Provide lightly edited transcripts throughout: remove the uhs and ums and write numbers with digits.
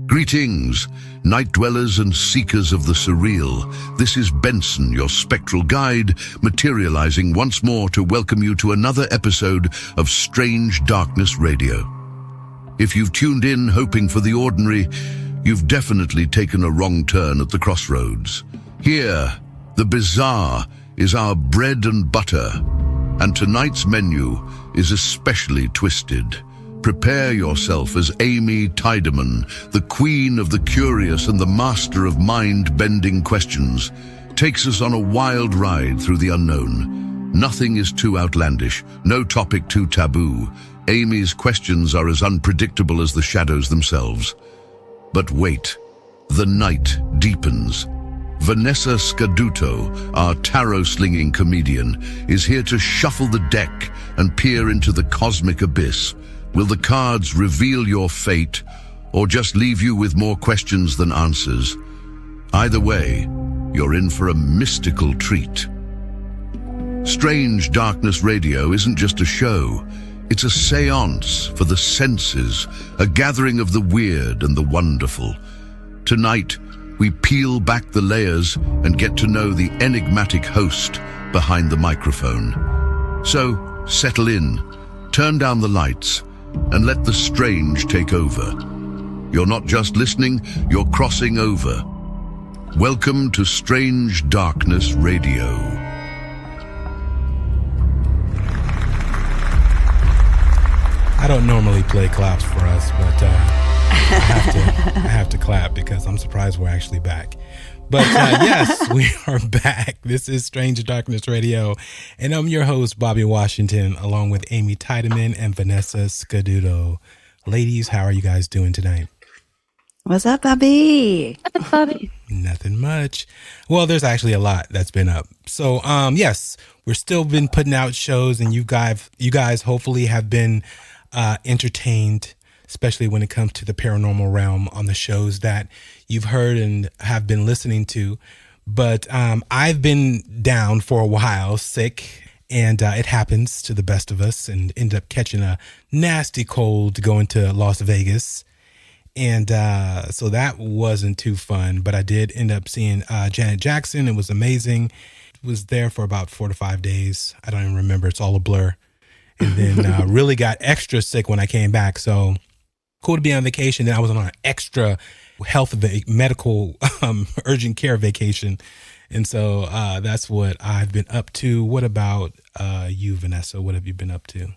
Greetings, night dwellers and seekers of the surreal. This is Benson, your spectral guide, materializing once more to welcome you to another episode of Strange Darkness Radio. If you've tuned in hoping for the ordinary, you've definitely taken a wrong turn at the crossroads. Here, the bizarre is our bread and butter, and tonight's menu is especially twisted. Prepare yourself as Amy Tydeman, the queen of the curious and the master of mind-bending questions, takes us on a wild ride through the unknown. Nothing is too outlandish, no topic too taboo. Amy's questions are as unpredictable as the shadows themselves. But wait, the night deepens. Vanessa Scaduto, our tarot-slinging comedian, is here to shuffle the deck and peer into the cosmic abyss. Will the cards reveal your fate, or just leave you with more questions than answers? Either way, you're in for a mystical treat. Strange Darkness Radio isn't just a show. It's a séance for the senses, a gathering of the weird and the wonderful. Tonight, we peel back the layers and get to know the enigmatic host behind the microphone. So, settle in, turn down the lights, and let the strange take over. You're not just listening, you're crossing over. Welcome to Strange Darkness Radio. I don't normally play claps for us, but I have to clap because I'm surprised we're actually back. But yes, we are back. This is Strange Darkness Radio, and I'm your host, Bobby Washington, along with Amy Tydeman and Vanessa Scaduto. Ladies, how are you guys doing tonight? What's up, Bobby? What's up, Bobby? Nothing much. Well, there's actually a lot that's been up. So, yes, we're still been putting out shows, and you guys hopefully have been entertained, especially when it comes to the paranormal realm on the shows that you've heard and have been listening to. But I've been down for a while, sick, and it happens to the best of us, and ended up catching a nasty cold going to Las Vegas. And so that wasn't too fun, but I did end up seeing Janet Jackson. It was amazing. Was there for about 4 to 5 days. I don't even remember. It's all a blur. And then really got extra sick when I came back. So cool to be on vacation. Then I was on an extra medical urgent care vacation. And so that's what I've been up to. What about you, Vanessa? What have you been up to?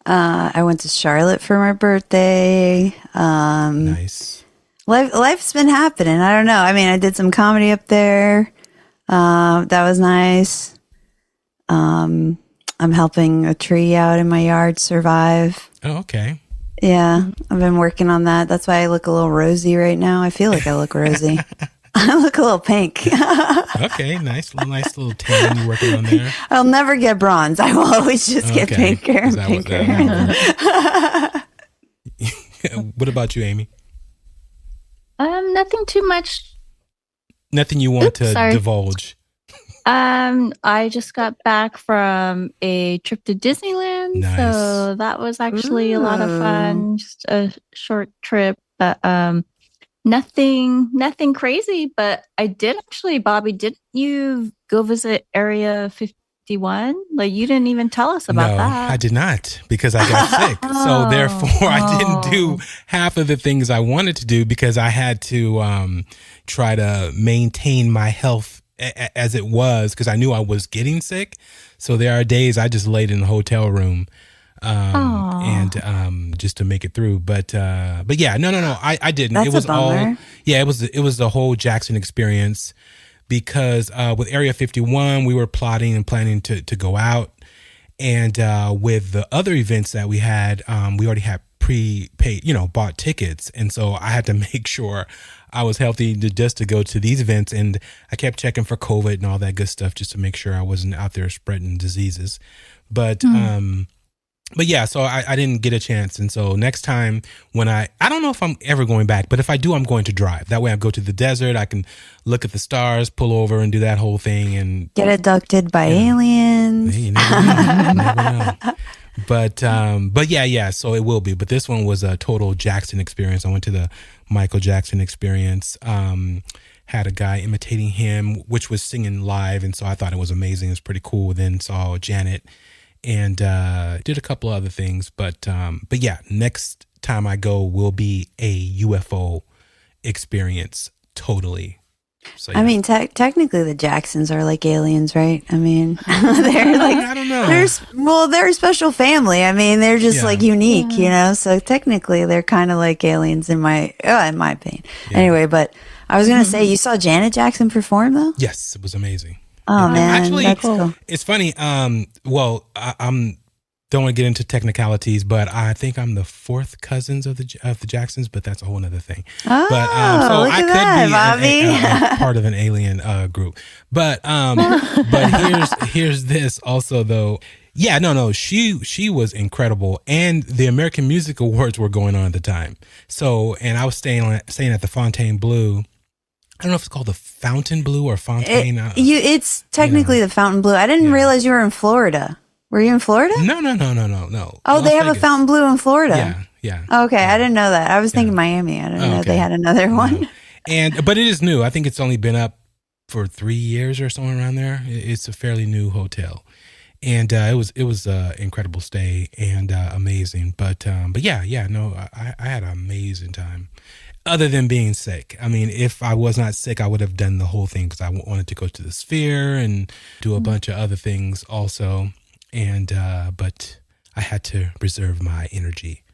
I went to Charlotte for my birthday. Nice. Life's been happening. I don't know. I mean, I did some comedy up there. That was nice. I'm helping a tree out in my yard survive. Oh, okay. Yeah, I've been working on that. That's why I look a little rosy right now. I feel like I look rosy. I look a little pink. Okay, nice little tan you're working on there. I'll never get bronze. I will always just get pinker and pinker. What about you, Amy? Nothing too much. Nothing you want to divulge? I just got back from a trip to Disneyland, nice. So that was actually a lot of fun. Just a short trip, but nothing crazy. But I did actually, Bobby, didn't you go visit Area 51? Like, you didn't even tell us about that. I did not, because I got sick. So therefore, I didn't do half of the things I wanted to do because I had to try to maintain my health as it was, because I knew I was getting sick. So there are days I just laid in the hotel room and just to make it through. But yeah, no, I didn't. That's it was a bummer. It was the whole Jackson experience, because with Area 51, we were plotting and planning to go out. And with the other events that we had, we already had prepaid, bought tickets. And so I had to make sure I was healthy just to go to these events. And I kept checking for COVID and all that good stuff just to make sure I wasn't out there spreading diseases. But but yeah, so I didn't get a chance. And so next time when I don't know if I'm ever going back, but if I do, I'm going to drive. That way I go to the desert. I can look at the stars, pull over and do that whole thing and get abducted by aliens. You never know. You never know. But yeah. So it will be. But this one was a total Jackson experience. I went to the Michael Jackson experience. Had a guy imitating him, which was singing live. And so I thought it was amazing. It was pretty cool. Then saw Janet. And did a couple other things, but yeah, next time I go will be a UFO experience, totally. So, yeah. I mean, technically, the Jacksons are like aliens, right? I mean, they're like I don't know. They're a special family. I mean, they're just like unique, you know. So technically, they're kind of like aliens in my opinion. Yeah. Anyway, but I was gonna say, you saw Janet Jackson perform though? Yes, it was amazing. Oh man, actually, that's cool. It's funny. Well, I'm don't want to get into technicalities, but I think I'm the fourth cousins of the Jacksons, but that's a whole other thing. Oh, but so look I at could that, be Bobby. a part of an alien group. But here's this also though. Yeah, no, she was incredible, and the American Music Awards were going on at the time. So, and I was staying at the Fontaine Blue. I don't know if it's called the Fountain Blue or Fontaine. It's technically the Fountain Blue. I didn't realize you were in Florida. Were you in Florida? No. Oh, they have a Fountain Blue in Florida. Yeah. Okay, I didn't know that. I was thinking Miami. I didn't know they had another one. But it is new. I think it's only been up for 3 years or somewhere around there. It's a fairly new hotel, and it was an incredible stay and amazing. But yeah. No, I had an amazing time. Other than being sick. I mean, if I was not sick, I would have done the whole thing because I wanted to go to the Sphere and do a bunch of other things also. And but I had to reserve my energy.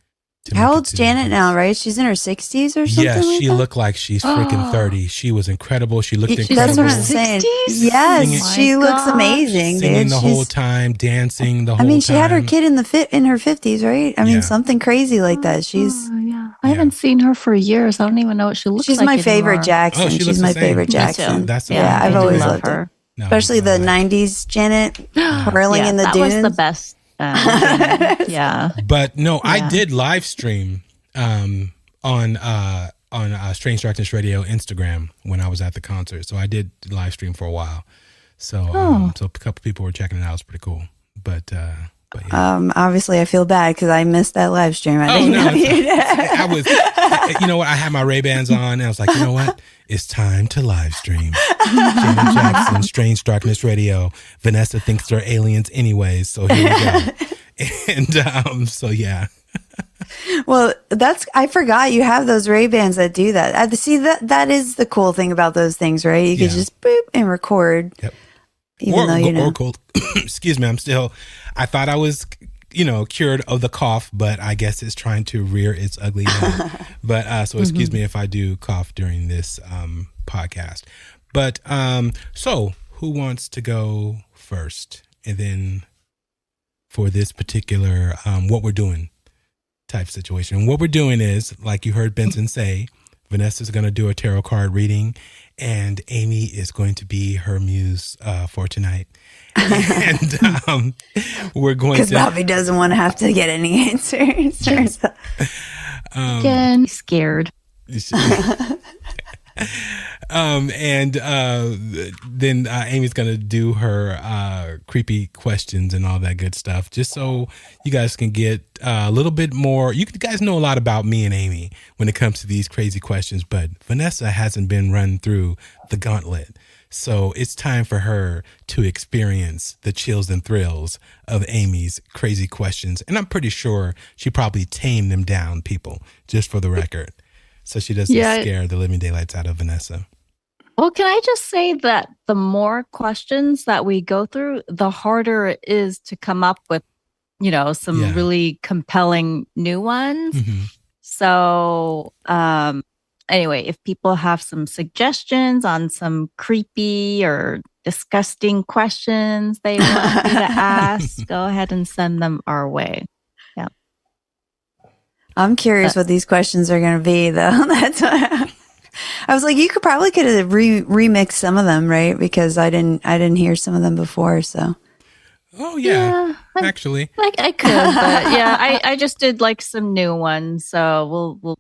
How old's Janet now, right? She's in her 60s or something. Yeah, she like looked like she's freaking 30. She was incredible. She looked incredible. That's what I'm saying. Yes, she looks amazing. Singing dude. the whole time, dancing the whole time. I mean, she had her kid in her 50s, right? I mean, something crazy like that. She's. I haven't seen her for years. I don't even know what she looks like. She's my favorite Jackson. Oh, she's my favorite Jackson. Yeah, I've always loved her. No, especially the 90s Janet whirling in the dunes. That was the best. Yeah. But no, I did live stream on Strange Darkness Radio Instagram when I was at the concert. So I did live stream for a while. So so a couple people were checking it out. It was pretty cool. But yeah. Obviously I feel bad because I missed that live stream. I didn't know you did. I was, you know what? I had my Ray-Bans on and I was like, you know what? It's time to live stream. Janet Jackson, Strange Darkness Radio. Vanessa thinks they're aliens anyways. So here we go. And so yeah. Well, I forgot you have those Ray-Bans that do that. See, that is the cool thing about those things, right? You can just boop and record. Yep. Or cold. Excuse me. I thought I was, cured of the cough, but I guess it's trying to rear its ugly head. But so excuse me if I do cough during this podcast. But so who wants to go first? And then for this particular what we're doing type situation. And what we're doing is, like you heard Benson say, Vanessa's going to do a tarot card reading, and Amy is going to be her muse for tonight. And we're going to... Because Bobby doesn't want to have to get any answers. Again, scared. Then Amy's going to do her creepy questions and all that good stuff, just so you guys can get a little bit more. You guys know a lot about me and Amy when it comes to these crazy questions, but Vanessa hasn't been run through the gauntlet. So it's time for her to experience the chills and thrills of Amy's crazy questions. And I'm pretty sure she probably tamed them down, people, just for the record. So she doesn't scare the living daylights out of Vanessa. Well, can I just say that the more questions that we go through, the harder it is to come up with, some really compelling new ones. Mm-hmm. So, anyway, if people have some suggestions on some creepy or disgusting questions they want me to ask, go ahead and send them our way. Yeah. I'm curious what these questions are going to be, though. That's why I was like, you could have remixed some of them, right? Because I didn't hear some of them before. So Oh yeah, actually, like I could, but yeah, I just did like some new ones, so we'll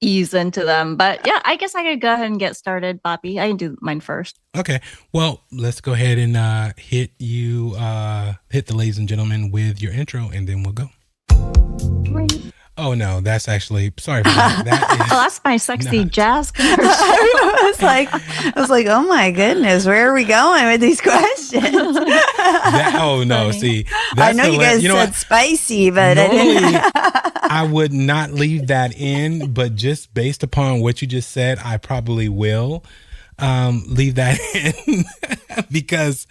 ease into them. But yeah, I guess I could go ahead and get started, Bobby. I can do mine first. Okay. Well, let's go ahead and hit the ladies and gentlemen with your intro, and then we'll go. Oh no, that's actually sorry for that. That's my sexy jazz commercial. I was like, oh my goodness, where are we going with these questions? See, I know you guys said spicy, but normally, I would not leave that in, but just based upon what you just said, I probably will leave that in because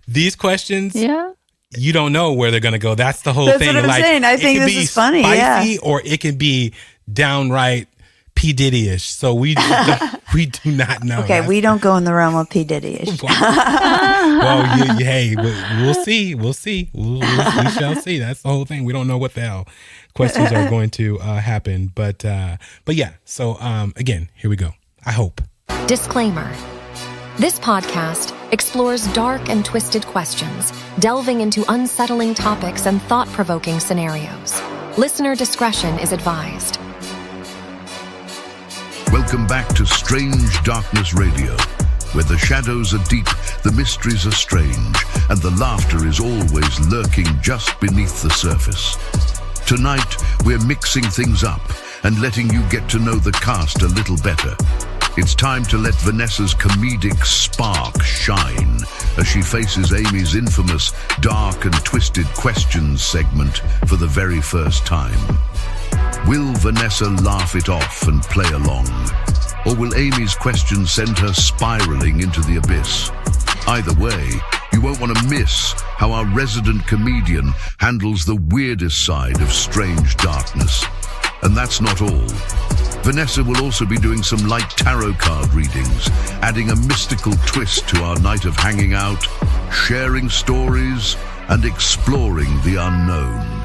these questions. Yeah. You don't know where they're going to go. That's the whole thing. That's what I'm saying. I think this is funny. Spicy, or it can be downright P. Diddy-ish. So we do not know. Okay, we don't go in the realm of P. Diddy-ish. Well, hey, we'll see. We shall see. That's the whole thing. We don't know what the hell questions are going to happen. But yeah. So again, here we go. I hope. Disclaimer. This podcast explores dark and twisted questions, delving into unsettling topics and thought-provoking scenarios. Listener discretion is advised. Welcome back to Strange Darkness Radio, where the shadows are deep, the mysteries are strange, and the laughter is always lurking just beneath the surface. Tonight, we're mixing things up and letting you get to know the cast a little better. It's time to let Vanessa's comedic spark shine as she faces Amy's infamous dark and twisted questions segment for the very first time. Will Vanessa laugh it off and play along? Or will Amy's questions send her spiraling into the abyss? Either way, you won't want to miss how our resident comedian handles the weirdest side of strange darkness. And that's not all. Vanessa will also be doing some light tarot card readings, adding a mystical twist to our night of hanging out, sharing stories, and exploring the unknown.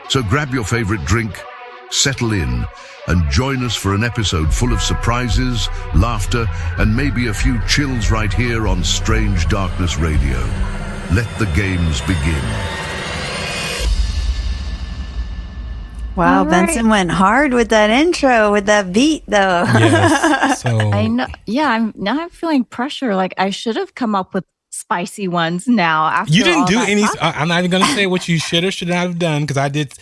So grab your favorite drink, settle in, and join us for an episode full of surprises, laughter, and maybe a few chills right here on Strange Darkness Radio. Let the games begin. Wow, right. Benson went hard with that intro, with that beat, though. Yes, so I know. Yeah, I'm feeling pressure. Like I should have come up with spicy ones now. After you didn't do any. Talk. I'm not even going to say what you should or should not have done because I did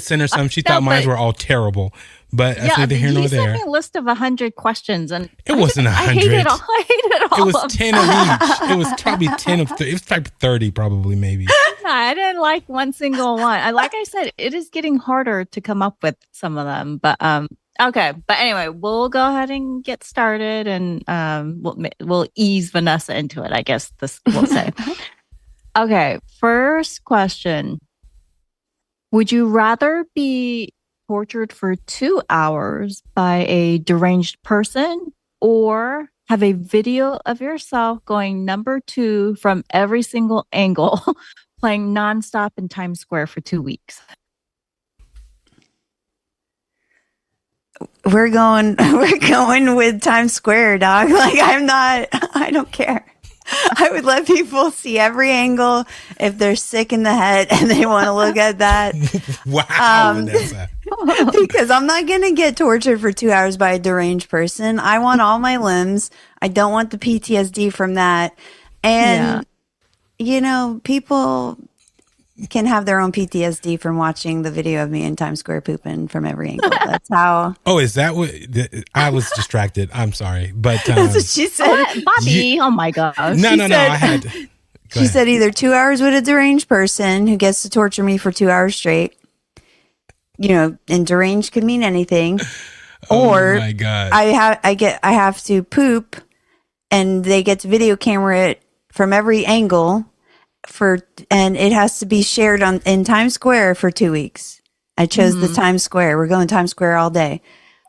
send her some. She thought mine were all terrible, but that's neither here nor there. You sent me a list of 100 questions, and it wasn't 100. I hated all. It was 10 of each. It was probably 10 of. It was type 30, probably maybe. I didn't like one single one. Like I said, it is getting harder to come up with some of them. But okay. But anyway, we'll go ahead and get started, and we'll ease Vanessa into it. I guess we'll say. Okay. First question: would you rather be tortured for 2 hours by a deranged person, or have a video of yourself going number 2 from every single angle? Playing nonstop in Times Square for 2 weeks. We're going with Times Square, dog. Like I don't care. I would let people see every angle if they're sick in the head and they want to look at that. Wow, Vanessa. Because I'm not going to get tortured for 2 hours by a deranged person. I want all my limbs. I don't want the PTSD from that. And you know, people can have their own PTSD from watching the video of me in Times Square pooping from every angle. That's how. Oh, is that what? I was distracted. I'm sorry, but that's what she said. What? Bobby, oh my gosh. No. I had. She said either 2 hours with a deranged person who gets to torture me for 2 hours straight. You know, and deranged could mean anything. Or my God. I have to poop, and they get to video camera it from every angle and it has to be shared in Times Square for 2 weeks. I chose the Times Square. We're going Times Square all day.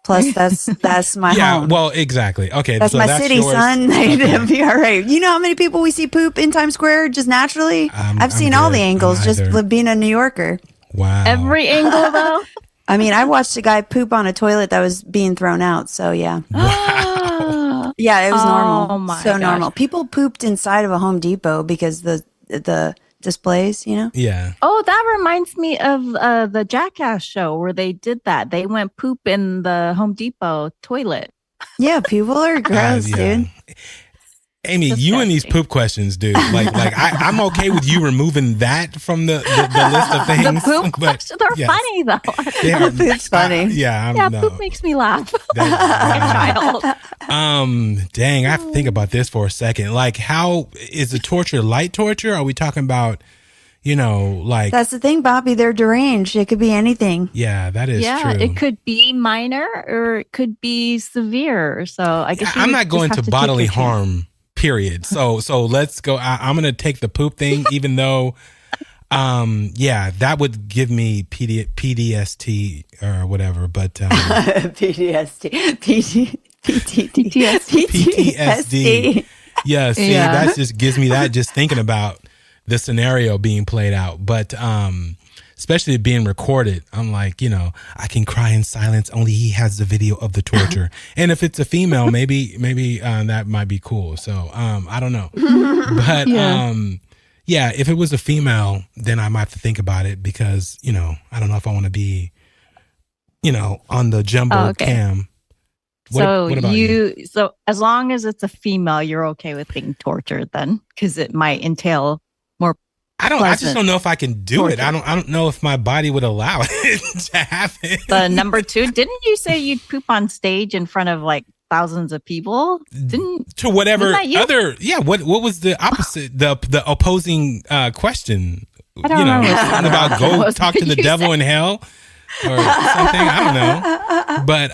Plus that's my home. Yeah, well, exactly. Okay. That's my city, yours. Son. It'll be all right. You know how many people we see poop in Times Square just naturally? I've seen all the angles just being a New Yorker. Wow. Every angle though? I mean, I watched a guy poop on a toilet that was being thrown out. So yeah. Wow. Yeah, it was normal. Oh my so gosh. normal. People pooped inside of a Home Depot because the displays, Yeah. Oh, that reminds me of the Jackass show where they did that. They went poop in the Home Depot toilet. Yeah, people are gross, dude. Amy, you and these poop questions, dude. I'm okay with you removing that from the list of things. The poop questions are funny though. It's funny. Poop makes me laugh. Like a child. Dang, I have to think about this for a second. Like, how is the torture light torture? Are we talking about, That's the thing, Bobby. They're deranged. It could be anything. Yeah, that is true. Yeah, it could be minor or it could be severe. So I guess I'm not going to bodily harm. Period. So let's go. I'm going to take the poop thing, even though, that would give me PTSD or whatever. But PTSD. Yeah. See, that just gives me that just thinking about the scenario being played out. But especially it being recorded, I'm like, I can cry in silence. Only he has the video of the torture. And if it's a female, maybe that might be cool. So I don't know. But if it was a female, then I might have to think about it because, I don't know if I want to be, on the jumbo cam. What about you? So as long as it's a female, you're okay with being tortured then? Because it might entail more I just don't know if I can do it. I don't know if my body would allow it to happen. The number 2, didn't you say you'd poop on stage in front of like thousands of people? To whatever other, what was the opposite, the opposing question? I don't know. Something about go talk to the devil in hell or something. I don't know. But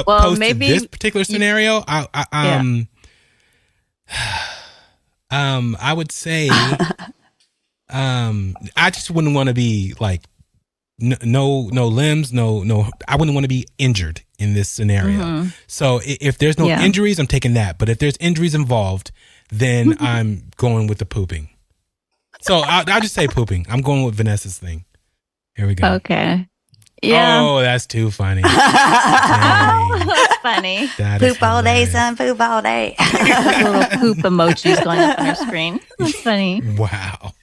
post maybe this particular scenario, I would say, I just wouldn't want to be like, no limbs, no. I wouldn't want to be injured in this scenario. Mm-hmm. So if there's no injuries, I'm taking that. But if there's injuries involved, then I'm going with the pooping. So I'll just say pooping. I'm going with Vanessa's thing. Here we go. Okay. Yeah. Oh, that's too funny. That's funny. Poop all day, son. Poop all day. Little poop emojis going up on our screen. That's funny. Wow.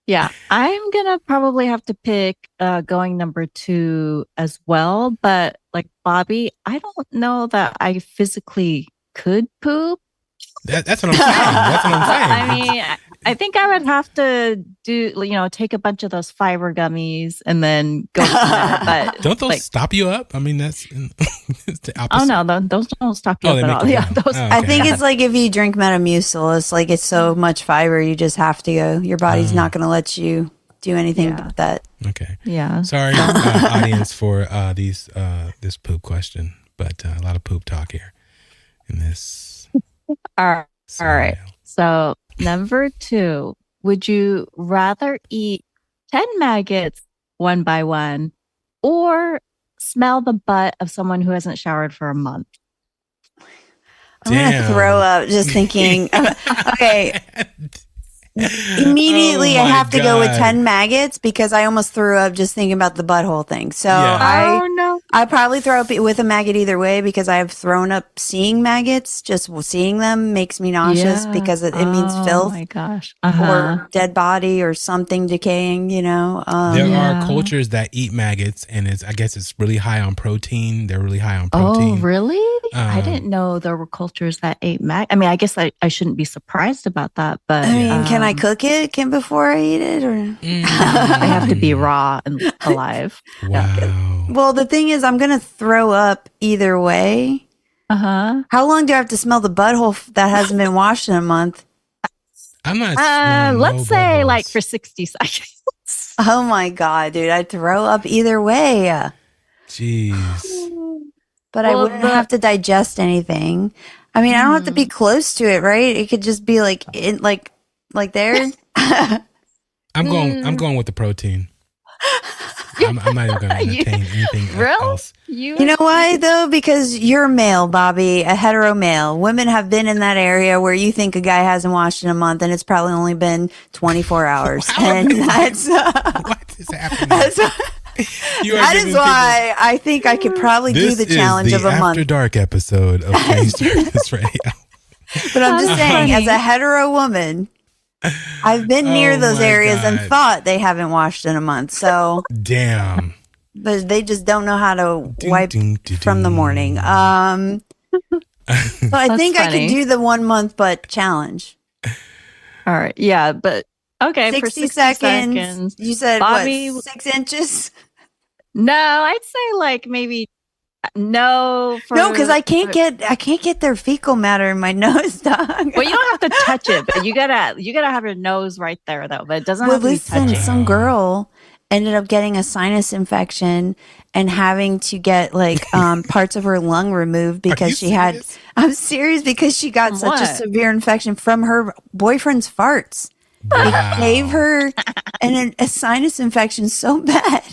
Yeah. I'm going to probably have to pick going number 2 as well. But like Bobby, I don't know that I physically could poop. That's what I'm saying. I mean, I think I would have to take a bunch of those fiber gummies and then go from there. But don't those stop you up? I mean, that's the opposite. Oh no, those don't stop you up at all. Yeah, those. Oh, okay. I think it's like if you drink Metamucil, it's like it's so much fiber, you just have to go. Your body's not going to let you do anything about that. Okay. Yeah. Sorry, audience, for this poop question, but a lot of poop talk here in this. All right. So number 2, would you rather eat 10 maggots one by one or smell the butt of someone who hasn't showered for a month? I'm going to throw up just thinking, okay. Immediately I have to go with 10 maggots because I almost threw up just thinking about the butthole thing. So I probably throw up with a maggot either way because I have thrown up seeing maggots. Just seeing them makes me nauseous because it means filth. Oh my gosh. Or dead body or something decaying, There are cultures that eat maggots and I guess it's really high on protein. They're really high on protein. Oh, really? I didn't know there were cultures that ate maggots. I mean, I guess I shouldn't be surprised about that, but I mean, can I cook it before I eat it, or they have to be raw and alive? Wow. Well, the thing is, I'm gonna throw up either way. How long do I have to smell the butthole that hasn't been washed in a month? I'm not. Let's say like for 60 seconds. Oh my god, dude! I'd throw up either way. Jeez. But I wouldn't have to digest anything. I mean, I don't have to be close to it, right? It could just be like there. I'm going with the protein. I'm not even going to entertain anything else. You know why though? Because you're a male, Bobby, a hetero male. Women have been in that area where you think a guy hasn't washed in a month, and it's probably only been 24 hours. And that's what is happening? That is why I think I could probably do the challenge of a month. After Dark episode of Strange Darkness Radio. But I'm just saying, as a hetero woman, I've been near those areas and thought they haven't washed in a month. So damn. But they just don't know how to wipe from the morning. So I think I could do the 1 month butt challenge. All right. Yeah, but okay. 60 for 60 seconds. You said Bobby, what, 6 inches? No, I'd say like maybe no. No, because I can't get their fecal matter in my nose, dog. Well, you don't have to touch it, but you gotta have your nose right there though. But it doesn't have to be touching. Some girl ended up getting a sinus infection and having to get like parts of her lung removed because she had. I'm serious, because she got such a severe infection from her boyfriend's farts. Wow. It gave her a sinus infection so bad.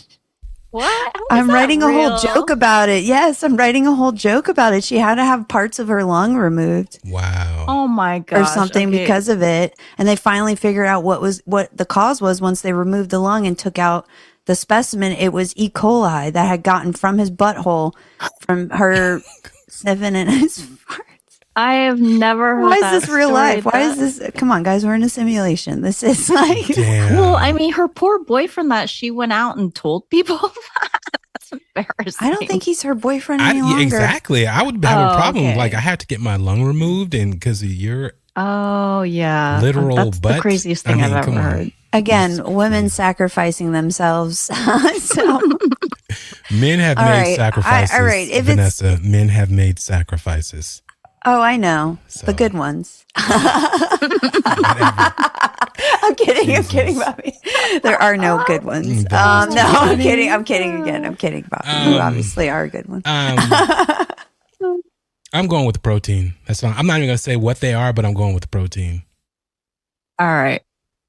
What? I'm writing a whole joke about it. Yes, I'm writing a whole joke about it. She had to have parts of her lung removed. Wow. Oh my gosh. Or something because of it. And they finally figured out what the cause was once they removed the lung and took out the specimen. It was E. coli that had gotten from his butthole from her sniffing in his farts. I have never heard Why that is this real life? Why is this? Come on, guys. We're in a simulation. This is like. Damn. Well, I mean, her poor boyfriend that she went out and told people. That's embarrassing. I don't think he's her boyfriend any longer. Exactly. I would have a problem. Okay. Like, I had to get my lung removed, and because of your. Oh, yeah. Literal That's butt. The craziest thing I've ever heard. Again, women sacrificing themselves. So. Men have made sacrifices. All right. Vanessa, men have made sacrifices. Oh, I know. So. The good ones. I'm kidding, Bobby. There are no good ones. No, I'm kidding again. I'm kidding, Bobby. You obviously are a good one. I'm going with the protein. That's fine. I'm not even going to say what they are, but I'm going with the protein. All right.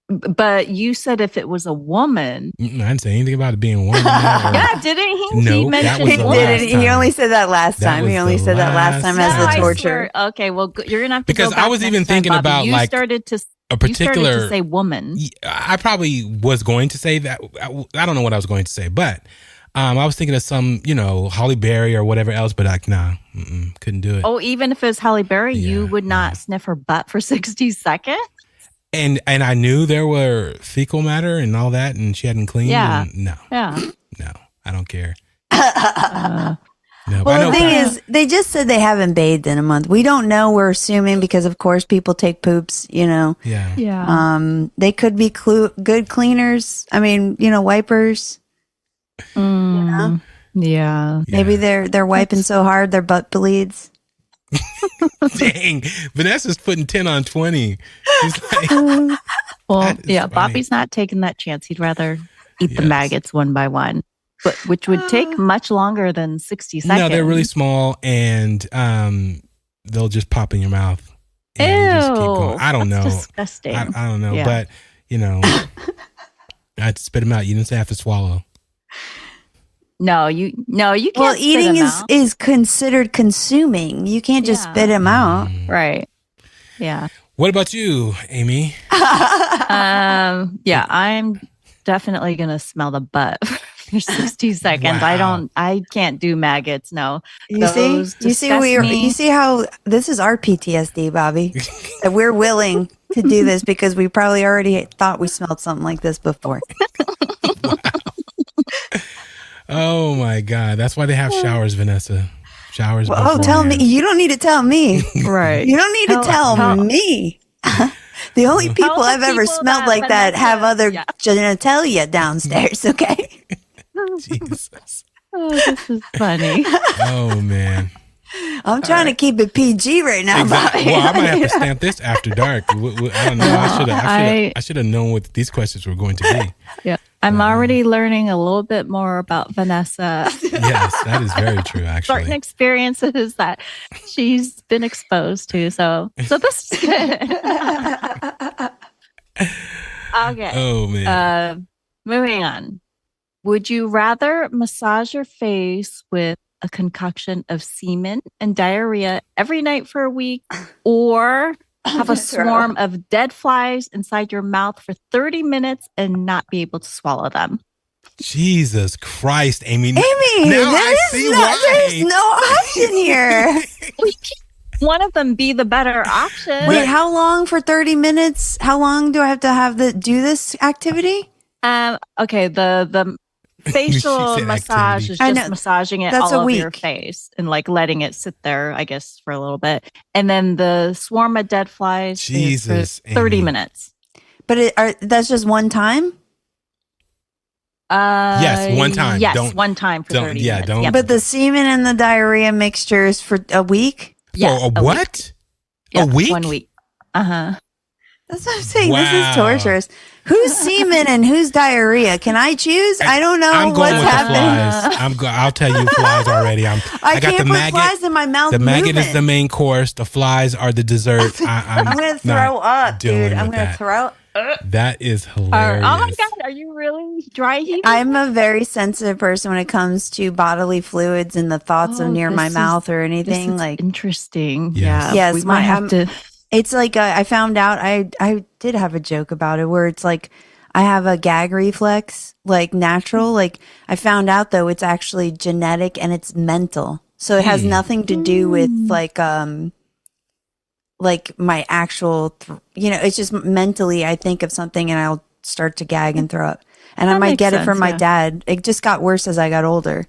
But you said if it was a woman. I didn't say anything about it being a woman. Yeah, didn't he? No, he mentioned he didn't. He only said that last time. He only said that last time as the torture. Okay, well, you're gonna have to because go back I was even thinking time, about you like started to a particular. You started to say woman. I probably was going to say that. I don't know what I was going to say, but I was thinking of some, Holly Berry or whatever else. But like, nah, couldn't do it. Oh, even if it was Halle Berry, you would not sniff her butt for 60 seconds. And I knew there were fecal matter and all that, and she hadn't cleaned. Yeah. No, I don't care. Well, the thing is, they just said they haven't bathed in a month. We don't know. We're assuming because, of course, people take poops. Yeah. They could be good cleaners. I mean, wipers. Yeah. Maybe they're wiping so hard their butt bleeds. Dang, Vanessa's putting 10 on 20. She's like, well, yeah, Bobby's not taking that chance. He'd rather eat the maggots one by one, but which would take much longer than 60 seconds. No, they're really small, and they'll just pop in your mouth. And Ew, you just keep going. I don't know. Disgusting. I don't know, but I had to spit them out. You didn't say I have to swallow. No, you can't. Well, eating is considered consuming. You can't just spit them out. Right. Yeah. What about you, Amy? Yeah, I'm definitely gonna smell the butt for 60 seconds. Wow. I can't do maggots. No. You see how this is our PTSD, Bobby. That we're willing to do this because we probably already thought we smelled something like this before. Wow. Oh my God. That's why they have showers, Vanessa. Showers. Well, tell me. You don't need to tell me. Right. You don't need to tell me. The only people I've ever smelled like that have other genitalia downstairs, okay? Jesus. Oh, this is funny. Oh, man. I'm trying to keep it PG right now. Exactly. Well, I might have to stamp this after dark. I don't know. I should have known what these questions were going to be. Yeah. I'm already learning a little bit more about Vanessa. Yes, that is very true, actually. Certain experiences that she's been exposed to. So this is good. Okay. Oh, man. Moving on. Would you rather massage your face with a concoction of semen and diarrhea every night for a week, or have a swarm of dead flies inside your mouth for 30 minutes and not be able to swallow them? Jesus Christ, Amy. Amy, now I see why. There's no option here. one of them be the better option. Wait, how long for 30 minutes? How long do I have to do this activity? Okay, the facial massage is just massaging it all over your face and like letting it sit there, I guess, for a little bit. And then the swarm of dead flies is for 30 minutes. But that's just one time? Yes, one time. Yes, one time for 30 minutes. Yep. But the semen and the diarrhea mixture is for a week? Yeah, for a what? A week? 1 week. Uh-huh. That's what I'm saying. Wow. This is torturous. Who's semen and who's diarrhea? Can I choose? I don't know I'm going what's with happening. The flies. I tell you flies already. I got can't the put maggot. Flies in my mouth. The maggot is the main course. The flies are the dessert. I'm going to throw up, dude. I'm going to throw up. That is hilarious. Oh my God. Are you really dry heaving? I'm a very sensitive person when it comes to bodily fluids and the thoughts of near my mouth or anything. This is like interesting. Yes. Yeah. Yes. We might have to. It's like I found out, I did have a joke about it where it's like I have a gag reflex, like natural. Like I found out though, it's actually genetic and it's mental. So it has nothing to do with like my actual, it's just mentally I think of something and I'll start to gag and throw up. And I might get it from my dad. It just got worse as I got older.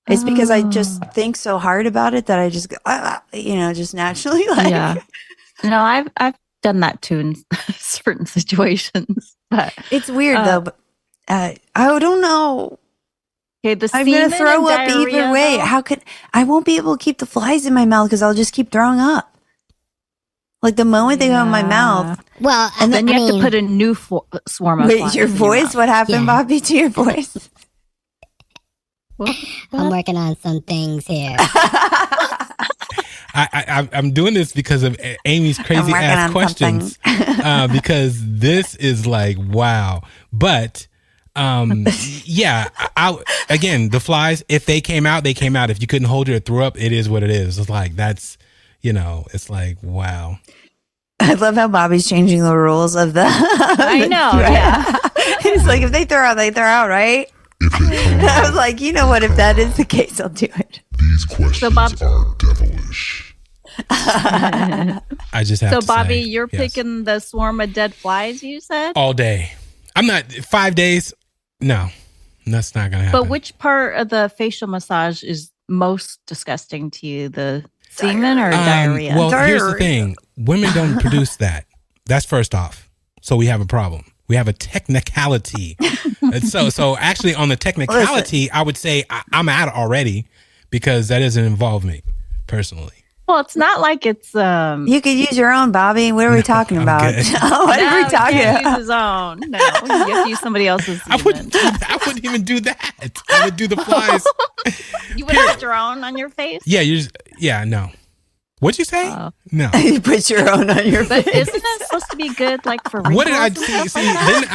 It's because I just think so hard about it that I just go, just naturally like. Yeah. No, I've done that too in certain situations, but it's weird though. But I don't know. Okay, I'm gonna throw up either way. Though? I won't be able to keep the flies in my mouth because I'll just keep throwing up. Like the moment they go in my mouth. Well, and then you have to put a new swarm of flies. Your voice? What happened, Bobby, to your voice? I'm working on some things here. I'm doing this because of Amy's crazy ass questions. Because this is like, wow. But yeah, again, the flies, if they came out, they came out. If you couldn't hold it or threw up, it is what it is. It's like, that's, it's like, wow. I love how Bobby's changing the rules of the. I know, yeah. It's like, if they throw out, they throw out, right? I was like, you know what? If that is the case, I'll do it. These questions are devilish. I just have to Bobby, say, you're picking the swarm of dead flies, you said? All day. I'm not 5 days. No, that's not going to happen. But which part of the facial massage is most disgusting to you? The semen or diarrhea? Well, here's the thing. Women don't produce that. That's first off. So we have a problem. We have a technicality. so actually on the technicality, I would say I'm out already because that doesn't involve me personally. Well, it's not like it's you could use your own, Bobby. What are we talking about? What are we talking about? Use his own. No, you have to use somebody else's. I wouldn't even do that. I would do the flies. You would put your own on your face? Yeah, no. What'd you say? No. You put your own on your face. But isn't that supposed to be good, like for wrinkles? What did I see? Then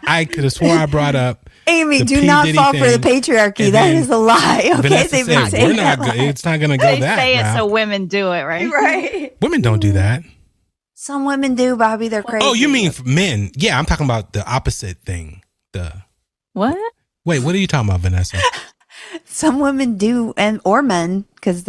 I could have swore I brought up Amy, do not fall for the patriarchy. That is a lie. Okay, they've been saying it's not going to go they that. They say it so women do it, right? Right. Women don't do that. Some women do, Bobby. They're crazy. Oh, you mean men? Yeah, I'm talking about the opposite thing. What? Wait, what are you talking about, Vanessa? Some women do, or men, because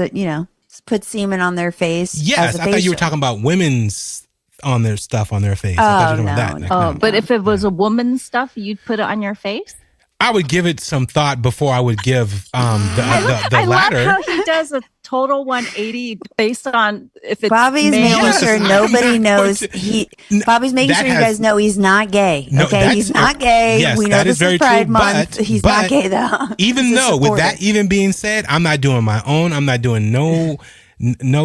put semen on their face. Yes, I thought you were talking about women's on their stuff on their face. I thought you were talking about that. But if it was a woman's stuff, you'd put it on your face? I would give it some thought before I would give the latter. I love how he does a total 180 based on if it's Bobby's making sure nobody knows Bobby's making sure you guys know he's not gay. Okay, he's not gay. Yes, we know this is Pride Month. He's not gay though. Even though, with that even being said, I'm not doing my own. I'm not doing no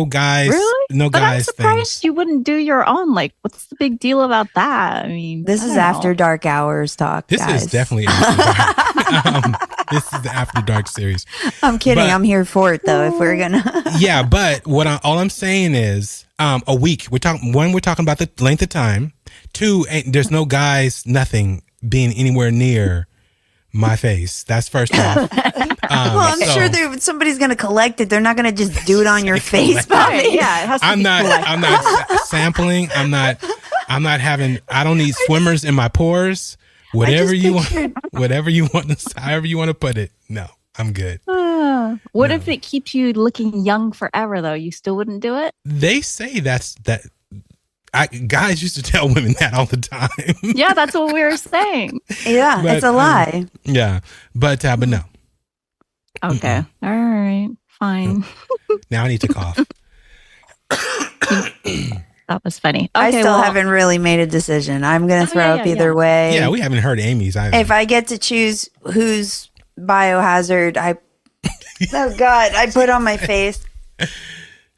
guys. Really? No but guys. I'm surprised things. you wouldn't do your own. Like, what's the big deal about that? I mean, this is after dark hours talk. This guys. is definitely after dark. This is the After Dark series. I'm kidding. I'm here for it though. If we're gonna. Yeah, but all I'm saying is a week. We're talking about the length of time. 2, there's no guys, nothing being anywhere near my face. That's first off. I'm sure somebody's going to collect it. They're not going to just do it on your face, Bobby. Yeah, it has to I'm not sampling. I'm not having. I don't need swimmers in my pores. Whatever you want, however you want to put it. No, I'm good. What if it keeps you looking young forever, though? You still wouldn't do it? They say guys used to tell women that all the time. Yeah, that's what we were saying. Yeah, But, it's a lie. Yeah, but no. Okay. All right. Fine. Now I need to cough. That was funny. I Okay, still haven't really made a decision. I'm going to throw up either way. Yeah, we haven't heard Amy's either. If I get to choose whose biohazard oh God, I put on my face,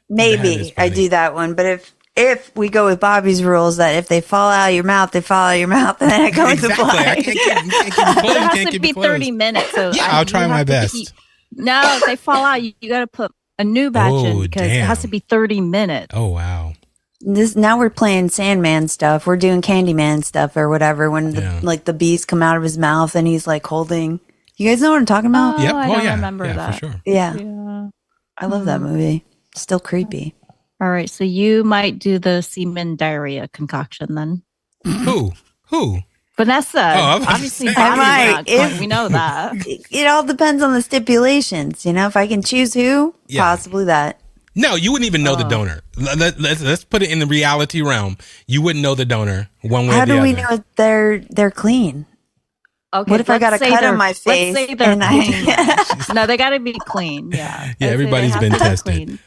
maybe I do that one. But if we go with Bobby's rules that if they fall out of your mouth, they fall out of your mouth, then I go into play. I can't It has to be 30 minutes. So yeah, I'll try my best. No, if they fall out, you got to put a new batch in because it has to be 30 minutes. Oh, wow. Now we're playing Sandman stuff. We're doing Candyman stuff or whatever. When the bees come out of his mouth and he's like holding. You guys know what I'm talking about? Yep. I don't remember that. For sure. Yeah. I love that movie. Still creepy. All right, so you might do the semen diarrhea concoction then. Who? Vanessa. Obviously, I might. We know that. It all depends on the stipulations. If I can choose who, possibly that. No, you wouldn't even know the donor. Let's put it in the reality realm. You wouldn't know the donor one way or the other. How do we know they're clean? Okay, what if I got a cut on my face? Let's say they're clean. No, they got to be clean. Yeah. Yeah, everybody's been tested. Clean.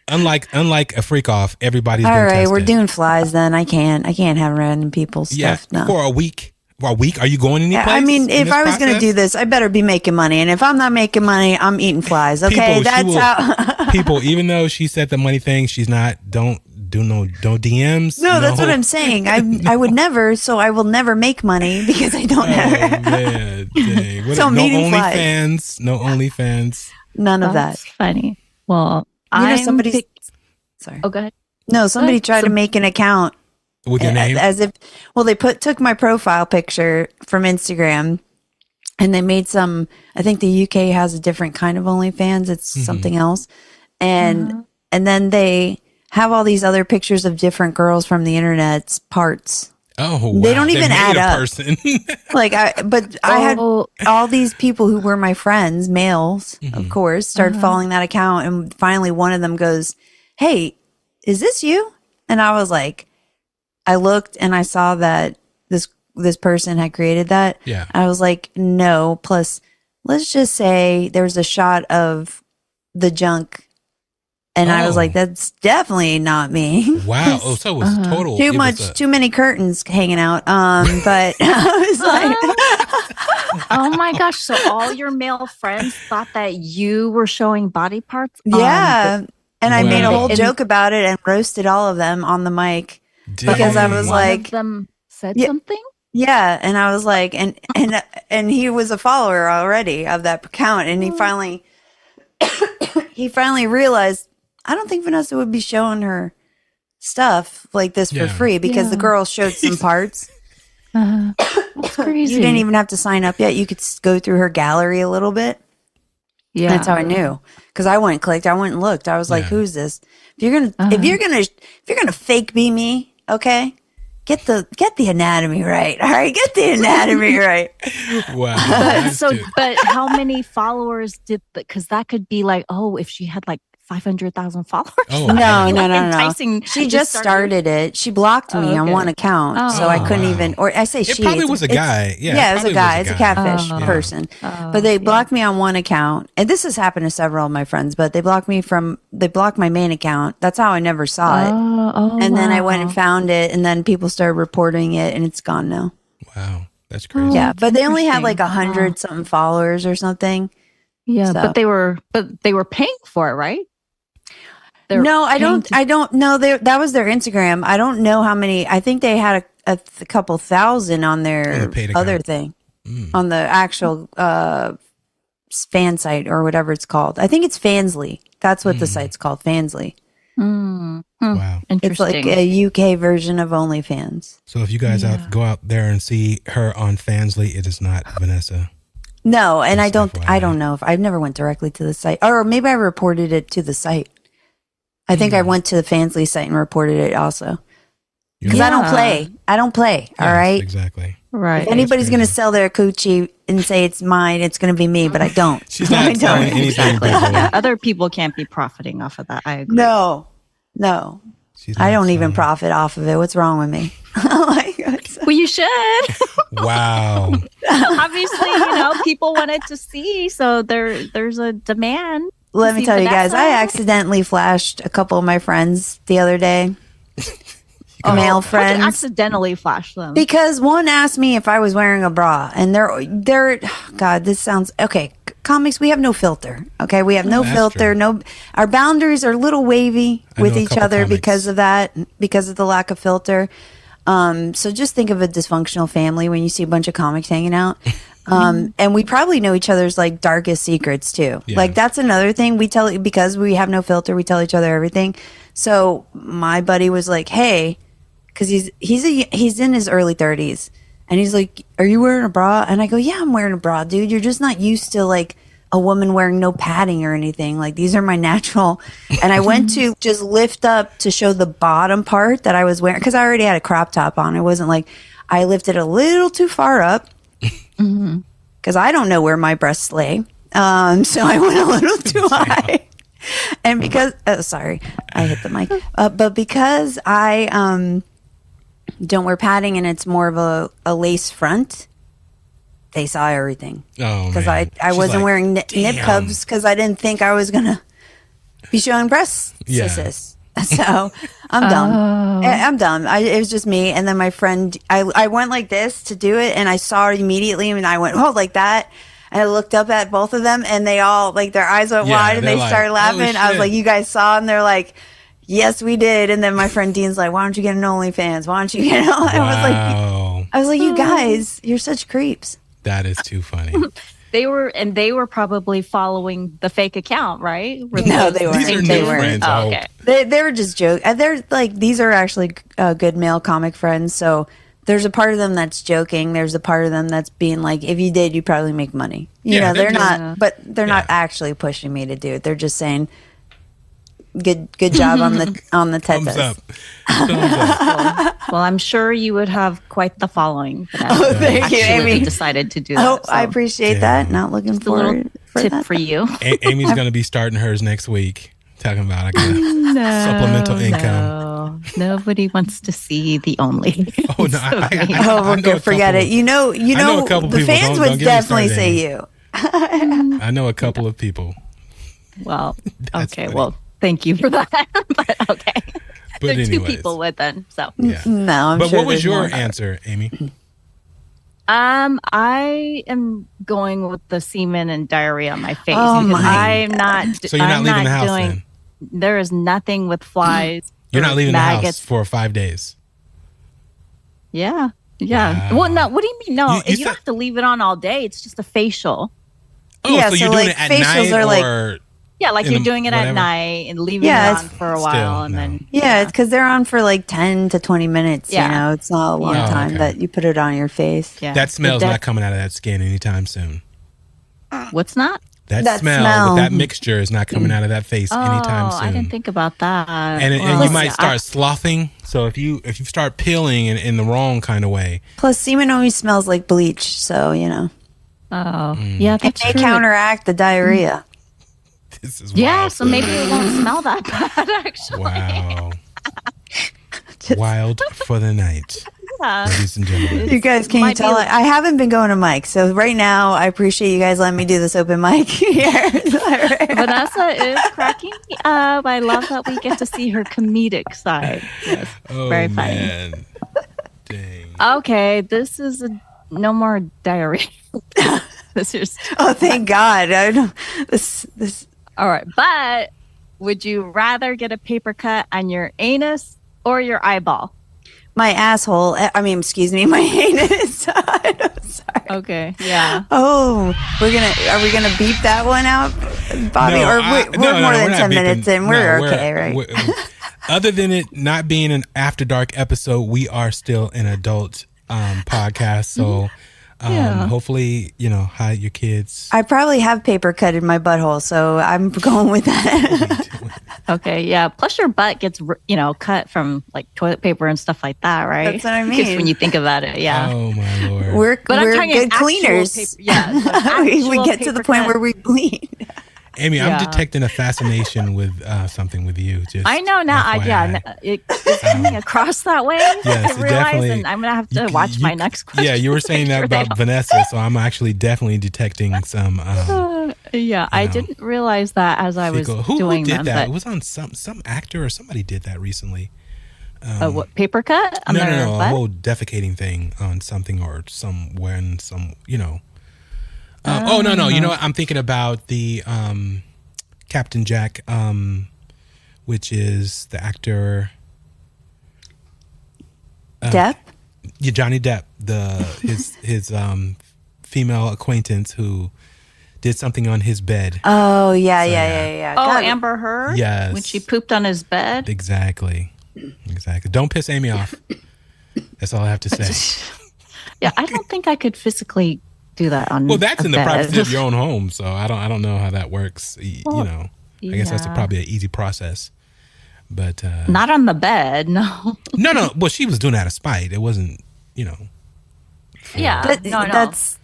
Unlike a freak off, everybody's all been tested. All right, we're doing flies then. I can't have random people's stuff. No. For a week. Are you going any place? I mean, if I was going to do this, I better be making money. And if I'm not making money, I'm eating flies. Okay, how. People, even though she said the money thing, she's not. Don't do no DMs. No, that's what I'm saying. I would never. So I will never make money because I don't have. Man, dang. So no OnlyFans. No OnlyFans. None of that. That's funny. Well, Sorry. Oh, go ahead. No, somebody tried to make an account with your name, as if. Well, they took my profile picture from Instagram, and they made some. I think the UK has a different kind of OnlyFans. It's something else, and then they have all these other pictures of different girls from the internet's parts. Oh, wow. They don't even add up. Person. I had all these people who were my friends, males, of course, started following that account, and finally one of them goes, "Hey, is this you?" And I was like, I looked and I saw that this person had created that. Yeah. I was like, no. Plus, let's just say there was a shot of the junk. And I was like, that's definitely not me. Wow. Oh, so it was total. Too many curtains hanging out. But I was like, oh my gosh. So all your male friends thought that you were showing body parts? Yeah. And I made a whole joke about it and roasted all of them on the mic because I was like, one of them said something? Yeah. And I was like, and he was a follower already of that account. And he finally realized, I don't think Vanessa would be showing her stuff like this for free because the girl showed some parts. That's crazy. You didn't even have to sign up yet. You could go through her gallery a little bit. Yeah, that's how I knew because I went and clicked. I went and looked. I was like, "Who's this?" If you're gonna fake be me, okay, get the anatomy right. All right, get the anatomy right. Wow. But how many followers because that could be like, oh, if she had like 500,000 followers. Oh, no. She just started it. She blocked me on one account, so I couldn't even. Or I say it probably was a guy. Yeah, it was a guy. It's a catfish person. But they blocked me on one account, and this has happened to several of my friends. But they blocked my main account. That's how I never saw it. And then I went and found it, and then people started reporting it, and it's gone now. Wow, that's crazy. Yeah, but they only had like 100 something followers or something. Yeah, but they were paying for it, right? No, I don't know. That was their Instagram. I don't know how many. I think they had a couple thousand on their other thing, on the actual fan site or whatever it's called. I think it's Fansly. That's what the site's called, Fansly. Wow. It's like a UK version of OnlyFans. So if you guys go out there and see her on Fansly, it is not Vanessa. No, and I don't know if I've never went directly to the site, or maybe I reported it to the site. I think I went to the Fansly site and reported it also. Because I don't play. All right. Exactly. Right. If anybody's going to sell their coochie and say it's mine, it's going to be me, but I don't. She's not I don't. selling anything. Exactly. Brazil. Yeah, other people can't be profiting off of that. I agree. No. She's I not don't even selling. profit off of it. What's wrong with me? Well, you should. Wow. Obviously, people wanted to see, so there's a demand. Let me tell you guys, Vanessa. I accidentally flashed a couple of my friends the other day. Male How'd friends. you accidentally flash them? Because one asked me if I was wearing a bra, and they're God, this sounds okay. Comics, we have no filter. Okay, we have no That's filter. true. No, our boundaries are a little wavy I with know a each couple other comics. because of that, because of the lack of filter. So just think of a dysfunctional family when you see a bunch of comics hanging out. And we probably know each other's like darkest secrets too. Yeah. Like that's another thing we tell, because we have no filter. We tell each other everything. So my buddy was like, "Hey," because he's in his early 30s, and he's like, "Are you wearing a bra?" And I go, "Yeah, I'm wearing a bra, dude. You're just not used to like a woman wearing no padding or anything. Like these are my natural." And I went to just lift up to show the bottom part that I was wearing, because I already had a crop top on. It wasn't like I lifted a little too far up because I don't know where my breasts lay. So I went a little too high. And because, sorry, I hit the mic. But because I don't wear padding and it's more of a lace front, they saw everything. Oh, Because man. I She's wasn't like, wearing nip "Damn." cubs because I didn't think I was going to be showing breasts. Yeah. Sis. So I'm dumb. I'm dumb. It was just me. And then my friend, I went like this to do it, and I saw it immediately, and I went, "Oh," like that. And I looked up at both of them, and they all, like, their eyes went Yeah, wide, and they're they like, started laughing. "Oh, I was shit." like, "You guys saw?" And they're like, "Yes, we did." And then my friend Dean's like, "Why don't you get an OnlyFans? Why don't you get an OnlyFans?" Wow. I was like, "You guys, you're such creeps." That is too funny. They were probably following the fake account, right? No, they weren't. These are They new weren't. friends. I Oh, hope. okay. They were just joking. They're like, these are actually good male comic friends. So there's a part of them that's joking. There's a part of them that's being like, if you did, you'd probably make money. You Yeah, know, they're they're just- not, but they're not Yeah. actually pushing me to do it. They're just saying, good job on the TED Thumbs up. test. Thumbs up. Well, I'm sure you would have quite the following. Oh, thank you, Actually Amy. decided to do that. Oh, I so appreciate Damn. that. Not looking just a little forward for tip that. for you. Amy's going to be starting hers next week. Talking about like a supplemental income. No, nobody wants to see the only. Oh, no. I Oh, know a forget couple it. You know, know a couple the people. fans Don't would get me definitely started, say Amy. you. I know a couple of people. Well, That's okay. funny. Well, thank you for that. But okay. But There are two anyways. people would then. So Yeah. No, I'm But sure what was there's your more. answer, Amy? I am going with the semen and diarrhea on my face Oh because my I'm not. So you're not I'm leaving the house doing, then? There is nothing with flies. You're or not leaving maggots. the house for 5 days. Yeah. Yeah. Wow. Well, no. What do you mean? No, You you, said- don't have to leave it on all day. It's just a facial. Oh, Yeah, so so, you're doing like, it at facials night are, like- or Yeah, like In you're the- doing it whatever. at night and leaving Yeah, it it's on for a still, while, and no. then Yeah, it's because they're on for like 10 to 20 minutes. Yeah. You know, it's not a long Yeah. Oh, time okay. that you put it on your face. yeah. that smell's But not coming out of that skin anytime soon. What's not? That smell with that mixture is not coming out of that face anytime soon. I didn't think about that. and Well, you might yeah, start sloughing. So if you start peeling in the wrong kind of way, Plus, semen always smells like bleach. So, you know, yeah, it that's may true. counteract the diarrhea. this is Yeah, wild. so maybe it won't smell that bad. Actually, Wow. Wild for the night, Yeah. ladies and gentlemen. You guys, can you Might be tell? like- I haven't been going to mic. So, right now, I appreciate you guys letting me do this open mic here. Vanessa is cracking me up. I love that we get to see her comedic side. Yes, Oh, very funny. man. Dang. Okay, this is no more diarrhea. This is Oh, thank God. I don't, this. all right. But would you rather get a paper cut on your anus or your eyeball? My asshole. I mean, excuse me, my anus. I'm sorry. Okay, yeah. Oh, are we gonna beep that one out, Bobby? No, or no, we're more than not 10 beeping. minutes in. No, We're okay, right? Other than it not being an after dark episode, we are still an adult podcast. So Yeah. hopefully, hide your kids. I probably have paper cut in my butthole, so I'm going with that. Okay, yeah. Plus, your butt gets cut from like toilet paper and stuff like that, right? That's what I Because mean. when you think about it, yeah. Oh my Lord. We're I'm talking good actual cleaners. paper- yeah, we get to the point where we bleed. Amy, Yeah. I'm detecting a fascination with something with you. Just I know now. FYI. It's coming across that way. Yes, I it realize, definitely- and I'm gonna have to watch my next question. Yeah, you were saying that about Vanessa, so I'm actually definitely detecting some. Yeah, I didn't realize that as I was who doing did them. that? But, It was on some actor or somebody did that recently. what, paper cut? On No, their a butt? whole defecating thing on something or somewhere in some, oh no, you know what? I'm thinking about the Captain Jack, which is the actor Depp? Yeah, Johnny Depp, his female acquaintance who did something on his bed. Oh, yeah. Oh, God. Amber Heard? Yes. When she pooped on his bed? Exactly. Don't piss Amy off. That's all I have to say. Yeah, I don't think I could physically do that on Well, that's a in the bed. privacy of your own home, so I don't know how that works. I guess that's yeah. probably an easy process. But Not on the bed, no. no. Well, she was doing it out of spite. It wasn't, Yeah, But no.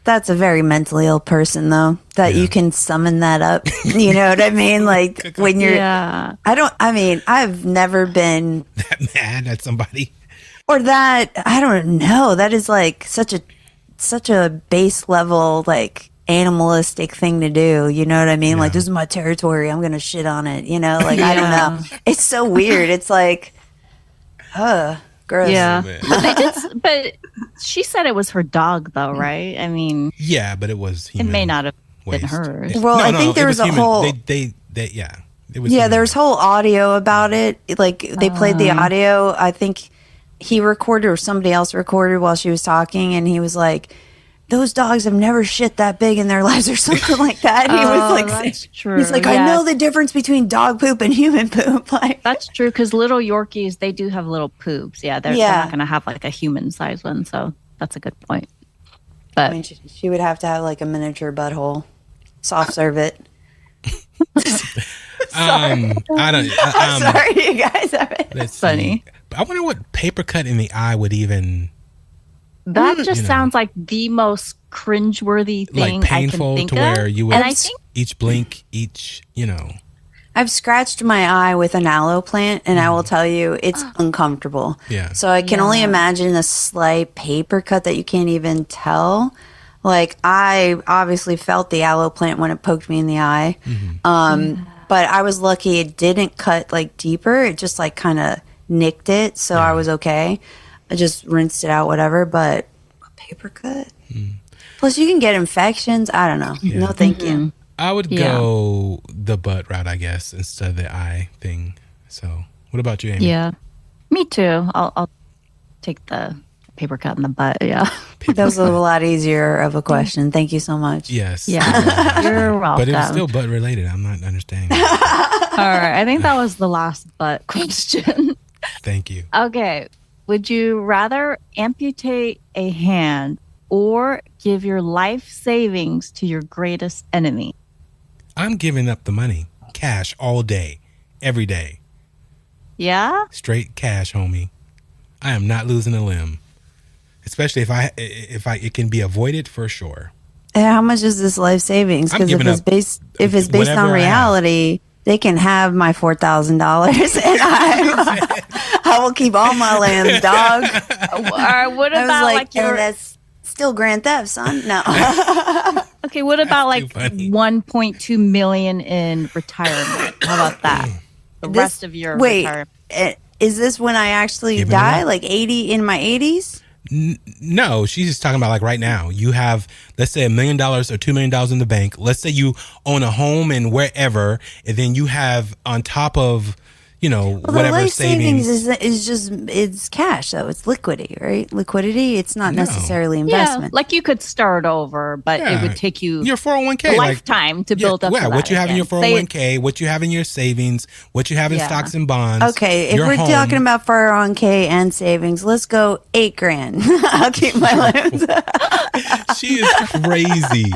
that's a very mentally ill person, though, that you can summon that up. You know what I mean? Like when you're, Yeah. I've never been, that mad at somebody. or that, I don't know. That is like such a base level, like animalistic thing to do. You know what I mean? Yeah. Like, this is my territory. I'm going to shit on it. You know, like, I don't know. It's so weird. It's like, gross. Yeah. Man. But she said it was her dog, though, right? I mean, Yeah, but it was it human may not have been waste. hers. Well, I think there it was a human. whole- They it was Yeah, human there's waste. whole audio about it. Like they played the audio. I think he recorded or somebody else recorded while she was talking, and he was like, "Those dogs have never shit that big in their lives," or something like that. And he was like, that's true. He's like, "I know the difference between dog poop and human poop." Like, That's true, because little Yorkies, they do have little poops. Yeah, they're not going to have like a human-sized one, so that's a good point. But I mean, she would have to have like a miniature butthole. Soft serve it. I don't. I'm sorry, you guys. Let's funny. see. I wonder what paper cut in the eye would even that just sounds like the most cringeworthy thing like painful I can think to where of. you would And I think each blink, each I've scratched my eye with an aloe plant, and I will tell you, it's uncomfortable. Yeah. So I can only imagine a slight paper cut that you can't even tell. Like, I obviously felt the aloe plant when it poked me in the eye. But I was lucky it didn't cut like deeper. It just like kind of nicked it. So I was okay. I just rinsed it out, whatever. But a paper cut? Plus, you can get infections. I don't know. No, thank you. I would go the butt route, I guess, instead of the eye thing. So, what about you, Amy? yeah, me too. I'll take the paper cut in the butt. Yeah, That was a lot easier of a question. Thank you so much. Yes. yeah. You're welcome. But it was still butt related. I'm not understanding. All right. I think that was the last butt question. Thank you. Okay. Would you rather amputate a hand or give your life savings to your greatest enemy? I'm giving up the money. Cash all day. Every day. Yeah? Straight cash, homie. I am not losing a limb. Especially if it can be avoided, for sure. And how much is this life savings? I'm Because giving up if it's based whatever on I have. reality, they can have my $4,000, and I will keep all my lambs, dog. Or what I was about like, your... and that's still grand theft, son. No. Okay, what about like too funny. 1.2 million in retirement? How about that? The rest of your retirement. Is this when I actually Giving it die? up. Like 80 in my 80s? No, she's just talking about like right now. You have, let's say, $1 million or $2 million in the bank. Let's say you own a home and wherever, and then you have on top of, Well, whatever the life savings savings. it's cash though. It's liquidity, right? Liquidity. It's not necessarily Yeah, investment. like you could start over, but it would take you your 401k, a lifetime to build up. Yeah, to what that you have in your again. 401k, what you have in your savings, what you have in Yeah. stocks and bonds. Okay, if your we're home. talking about 401k and savings, let's go $8,000. I'll keep my limbs. She is crazy.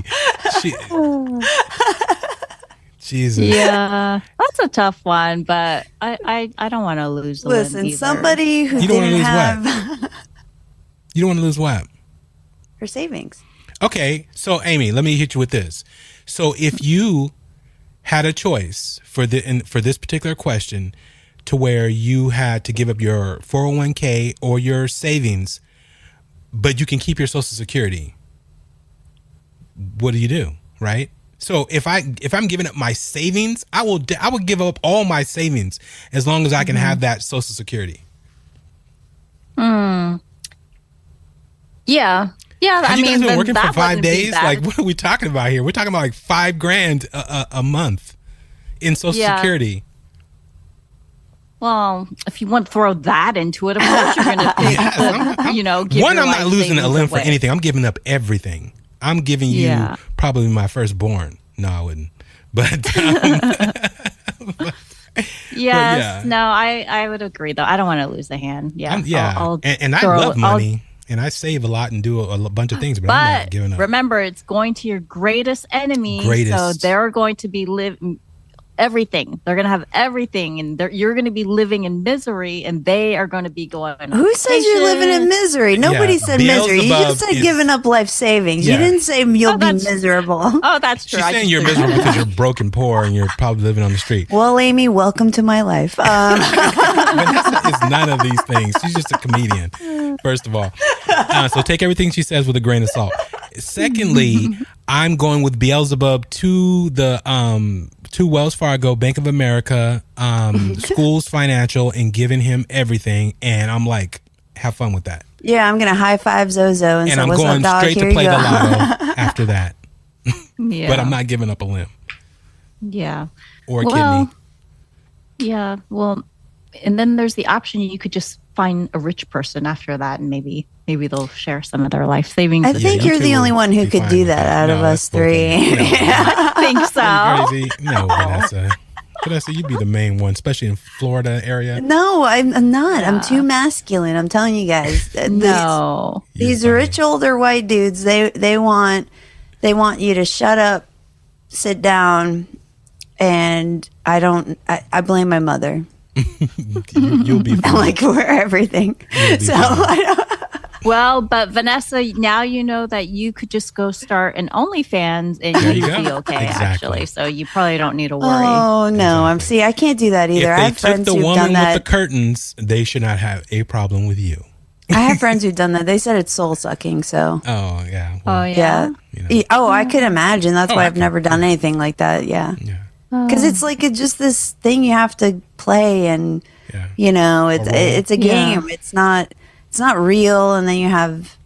Jesus. Yeah, That's a tough one, but I don't want to lose the limb Listen, either. somebody who You don't wanna didn't lose have You don't want to lose what? her savings. Okay, so Amy, let me hit you with this. So if you had a choice for this particular question, to where you had to give up your 401k or your savings, but you can keep your Social Security, what do you do, right? So if I'm giving up my savings, I will give up all my savings as long as I can have that Social Security. Yeah. Have you guys been then working for that 5 wouldn't be days? bad. Like, what are we talking about here? We're talking about like $5,000 a month in Social Security. Well, if you want to throw that into it, of course you're going to take give One, your I'm not life losing a savings limb for away. anything. I'm giving up everything. I'm giving you probably my firstborn. No, I wouldn't. But yes, no, I would agree though. I don't want to lose a hand. Yeah, I'll and I love money, and I save a lot and do a bunch of things, but I'm not giving up. Remember, it's going to your greatest enemy. So they're going to be everything. They're going to have everything, and you're going to be living in misery, and they are going to be going on Who says you're living in misery? Nobody said misery. You just said giving up life savings. You didn't say you'll be miserable. Oh, that's true. She's saying you're miserable because you're broken, poor, and you're probably living on the street. Well, Amy, welcome to my life. Vanessa is none of these things. She's just a comedian, first of all. So take everything she says with a grain of salt. Secondly, I'm going with Beelzebub to the to Wells Fargo, Bank of America, Schools Financial, and giving him everything. And I'm like, have fun with that. Yeah, I'm gonna high five Zozo and say, I'm "What's going up, dog? straight Here to play you the go." lotto after that. Yeah. But I'm not giving up a limb. Yeah. Or a kidney. Yeah. Well, and then there's the option you could just find a rich person after that, and maybe they'll share some of their life savings. I think you're the only one who could do that out of us three. I think so. Crazy. No, Vanessa. Vanessa, you'd be the main one, especially in Florida area. No, I'm not. I'm too masculine. I'm telling you guys. No. These rich older white dudes, they want you to shut up, sit down, and I blame my mother. You'll be fine. Like for everything. So well, but Vanessa, now you know that you could just go start an OnlyFans and you'd be okay, actually. So you probably don't need to worry. Oh no, I can't do that either. If I have they friends took the who've woman done that. with the curtains, they should not have a problem with you. I have friends who've done that. They said it's soul sucking. So. Oh yeah. Well, yeah. Oh, I could imagine. That's why I've never done anything like that. Yeah. Because it's just this thing you have to play, and it's a game. It's not real, and then you have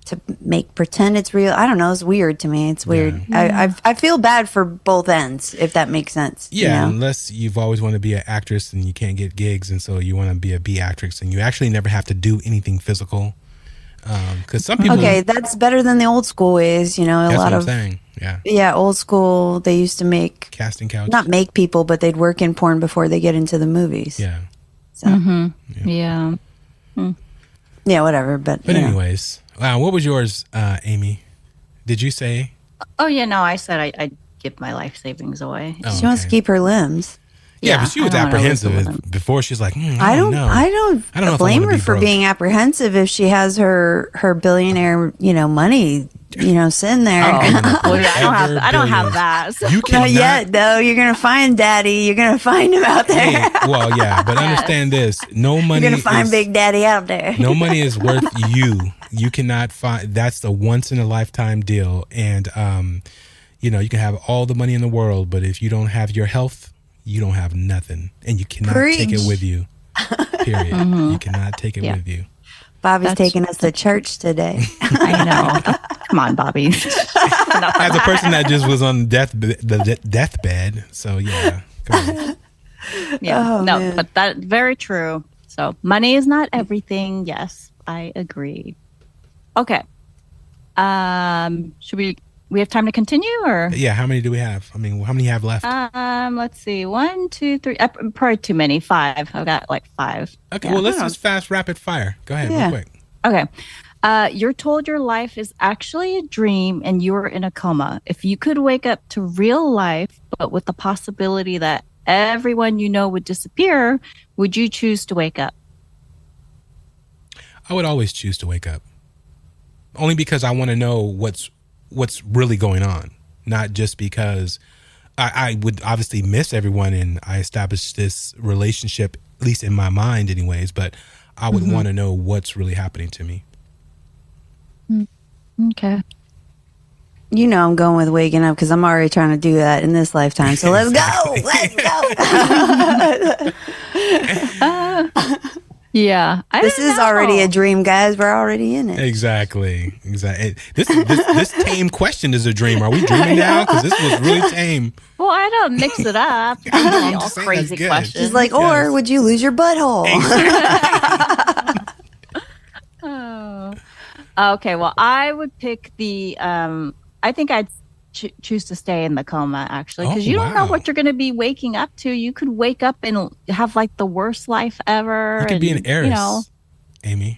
to pretend it's real. I don't know. It's weird to me. It's weird. I feel bad for both ends, if that makes sense. Yeah, unless you've always wanted to be an actress and you can't get gigs, and so you want to be a B actress, and you actually never have to do anything physical. Because some people. Okay, that's better than the old school ways. That's what I'm saying. Yeah, old school. They used to make casting couches. Not make people, but they'd work in porn before they get into the movies. Yeah. So. Yeah. Yeah, whatever. But anyways, what was yours, Amy? Did you say? Oh yeah, no. I said I'd give my life savings away. She wants to keep her limbs. Yeah, but she was apprehensive before. She's like, I don't know. I don't blame her for being apprehensive if she has her billionaire, money, sitting there. I don't have that. So. You cannot, not yet, though. You're gonna find Daddy. You're gonna find him out there. Hey, well, yeah, but understand this: no money. You're gonna find Big Daddy out there. No money is worth you. You cannot find. That's the once in a lifetime deal, and you can have all the money in the world, but if you don't have your health, you don't have nothing, and you cannot take it with you. Period. You cannot take it with you. Bobby's taking us to church today. I know. Come on, Bobby. As a person that just was on the deathbed, so yeah. Come on. Yeah. Man. But that very true. So money is not everything. Yes, I agree. Okay. Should we have time to continue, or? Yeah, how many do we have? I mean, how many have left? Let's see. 1, 2, 3. Probably too many. 5. I've got like 5. Okay, well, let's just fast rapid fire. Go ahead, real quick. Okay. You're told your life is actually a dream and you're in a coma. If you could wake up to real life, but with the possibility that everyone you know would disappear, would you choose to wake up? I would always choose to wake up. Only because I want to know what's really going on. Not just because I would obviously miss everyone and I established this relationship, at least in my mind anyways, but I would want to know what's really happening to me. Okay. You know I'm going with waking up because I'm already trying to do that in this lifetime. So let's go. Let's go. Yeah. This is already a dream, guys. We're already in it. Exactly. This tame question is a dream. Are we dreaming now? Because this was really tame. Well, I don't mix it up. I'm All just saying crazy that's good. questions. She's like, or would you lose your butthole? Oh. Okay, well, I would pick the. I think I'd choose to stay in the coma, actually, because you don't know what you're going to be waking up to. You could wake up and have like the worst life ever. You could be an heiress, Amy.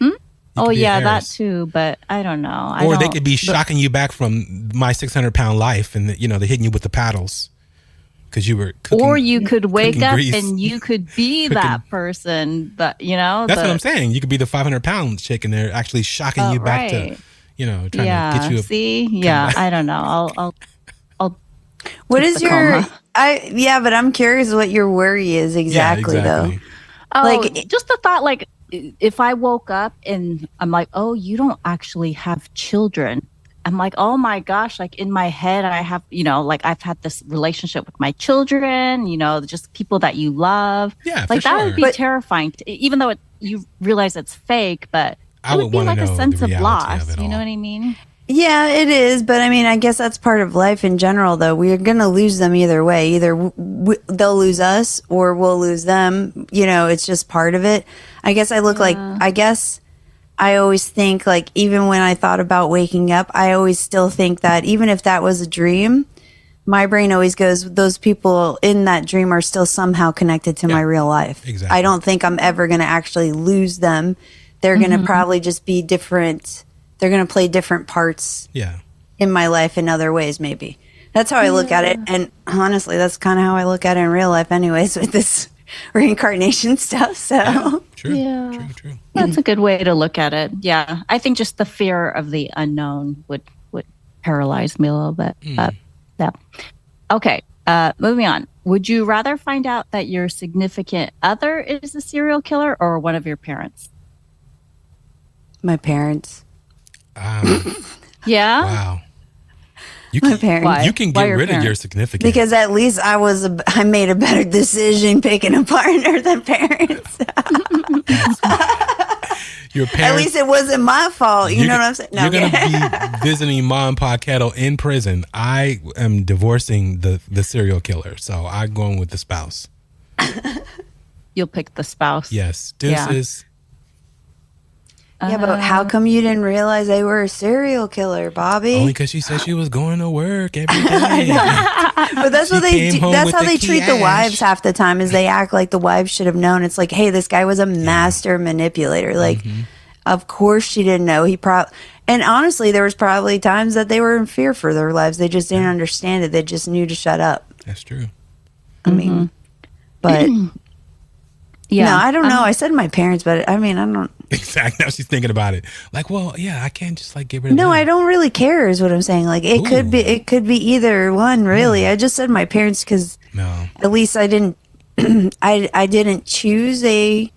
Oh yeah, that too. But I don't know. Or they could be shocking you back from My 600-Pound Life, and they're hitting you with the paddles because you were cooking. Or you could wake up grease. and you could be that person. But that's what I'm saying. You could be the 500-pound chick, and they're actually shocking you back to. Trying to get you. I don't know. I'll. What is your? Coma. But I'm curious what your worry is exactly. Though. Oh, just the thought, like, if I woke up and I'm like, oh, you don't actually have children. I'm like, oh my gosh, like in my head, I have, like I've had this relationship with my children, just people that you love. Yeah, like that would be terrifying, even though you realize it's fake, but it would be like a sense of loss. You know what I mean? Yeah, it is. But I mean, I guess that's part of life in general, though. We're going to lose them either way. Either they'll lose us or we'll lose them. It's just part of it. I guess I always think, like, even when I thought about waking up, I always still think that even if that was a dream, my brain always goes, those people in that dream are still somehow connected to my real life. Exactly. I don't think I'm ever going to actually lose them. They're going to probably just be different. They're going to play different parts in my life in other ways, maybe. That's how I look at it. And honestly, that's kind of how I look at it in real life anyways with this reincarnation stuff. So true. That's a good way to look at it. Yeah. I think just the fear of the unknown would paralyze me a little bit. But yeah. Okay. Moving on. Would you rather find out that your significant other is a serial killer or one of your parents? My parents. Yeah. Wow. My parents. You can get rid of your significant. Because at least I made a better decision picking a partner than parents. Your parents. At least it wasn't my fault. You know what I'm saying? No, you're going to be visiting Mom and Pa Kettle in prison. I am divorcing the serial killer. So I'm going with the spouse. You'll pick the spouse. Yes. Deuces. Yeah, but how come you didn't realize they were a serial killer, Bobby? Only because she said she was going to work every day. But that's what they do. That's how they treat the wives half the time. Is they act like the wives should have known. It's like, hey, this guy was a master manipulator. Like, of course she didn't know. And honestly, there was probably times that they were in fear for their lives. They just didn't understand it. They just knew to shut up. That's true. I mean, but no, I don't know. I said my parents, but I mean, I don't. Exactly. Now she's thinking about it. Like, well, yeah, I can't just like get rid of No, them. I don't really care is what I'm saying. Like it could be either one, really. I just said my parents because at least I didn't I didn't choose a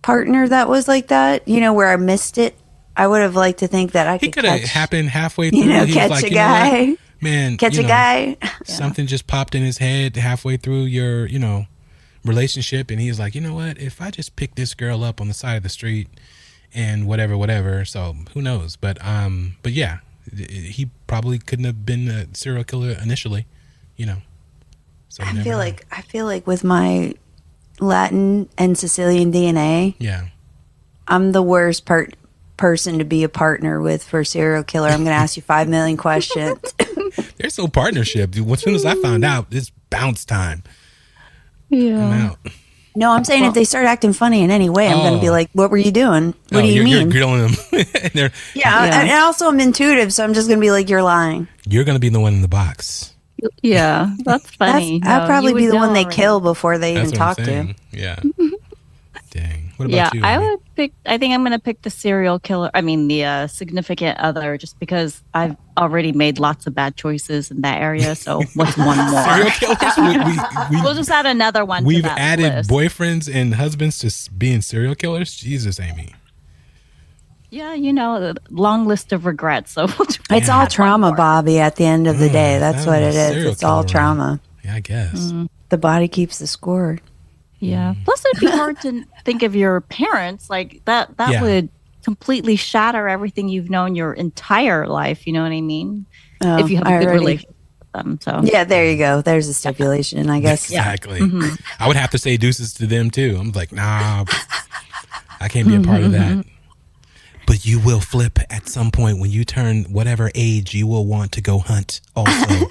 partner that was like that, where I missed it. I would have liked to think that He could have happened halfway through. He catch was like, a guy. Man, catch a guy. Something just popped in his head halfway through your, relationship, and he's like, you know what, if I just pick this girl up on the side of the street and whatever, so who knows, but yeah, he probably couldn't have been a serial killer initially, so I feel like with my Latin and Sicilian DNA, I'm the worst person to be a partner with for a serial killer. I'm going to ask you 5 million questions. There's no partnership, dude. As soon as I found out, it's bounce time. Yeah. I'm out. No, I'm saying if they start acting funny in any way, I'm going to be like, what were you doing? What do you mean? You're grilling them. And also I'm intuitive, so I'm just going to be like, you're lying. You're going to be the one in the box. Yeah, that's funny. I'd probably you be would the one know they already. kill before they even That's what I'm talk to. saying. Yeah. Dang. What Yeah, about you? I Amy? would pick. I think I'm going to pick the serial killer. I mean, the significant other, just because I've already made lots of bad choices in that area. So what's one more? Serial killers? We'll just add another one. We've to that added list. boyfriends and husbands to being serial killers. Jesus, Amy. Yeah, the long list of regrets. So It's all trauma, Bobby, at the end of the day. That's sounds what like it is. serial It's all killer. trauma. Yeah, I guess. The body keeps the score. Yeah. Plus, it'd be hard to think of your parents like that. That Yeah. would completely shatter everything you've known your entire life. You know what I mean? Oh, if you have a good relationship with them. So Yeah, there you go. There's a stipulation, I guess. Exactly. I would have to say deuces to them too. I'm like, nah, I can't be a part of that. But you will flip at some point when you turn whatever age. You will want to go hunt also.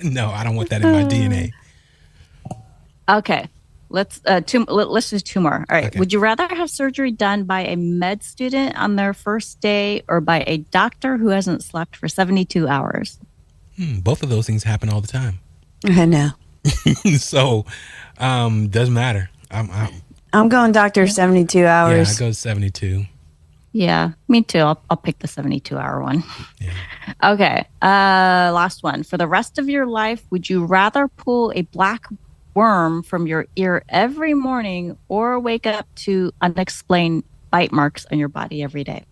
No, I don't want that in my DNA. Okay. Let's do two more. All right. Okay. Would you rather have surgery done by a med student on their first day or by a doctor who hasn't slept for 72 hours? Both of those things happen all the time. I know. So, doesn't matter. I'm going doctor 72 Yeah, hours. I go 72. Yeah, me too. I'll pick the 72-hour one. Yeah. Okay. Last one. For the rest of your life, would you rather pull a black worm from your ear every morning or wake up to unexplained bite marks on your body every day?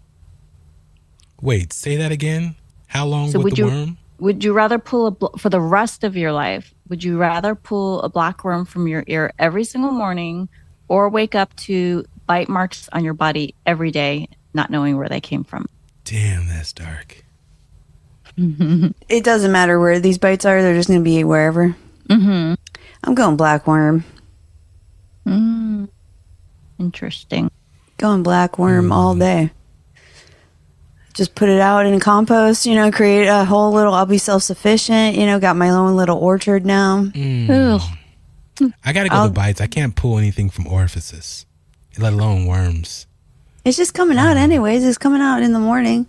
Wait, say that again. How long So with the worm? Would you rather for the rest of your life, would you rather pull a black worm from your ear every single morning or wake up to bite marks on your body every day, not knowing where they came from? Damn, that's dark. It doesn't matter where these bites are. They're just going to be wherever. Mm-hmm. I'm going black worm. Interesting. Going black worm all day. Just put it out in compost, create a whole little, I'll be self-sufficient, got my own little orchard now. Ugh. I gotta go to bites. I can't pull anything from orifices, let alone worms. It's just coming out anyways. It's coming out in the morning.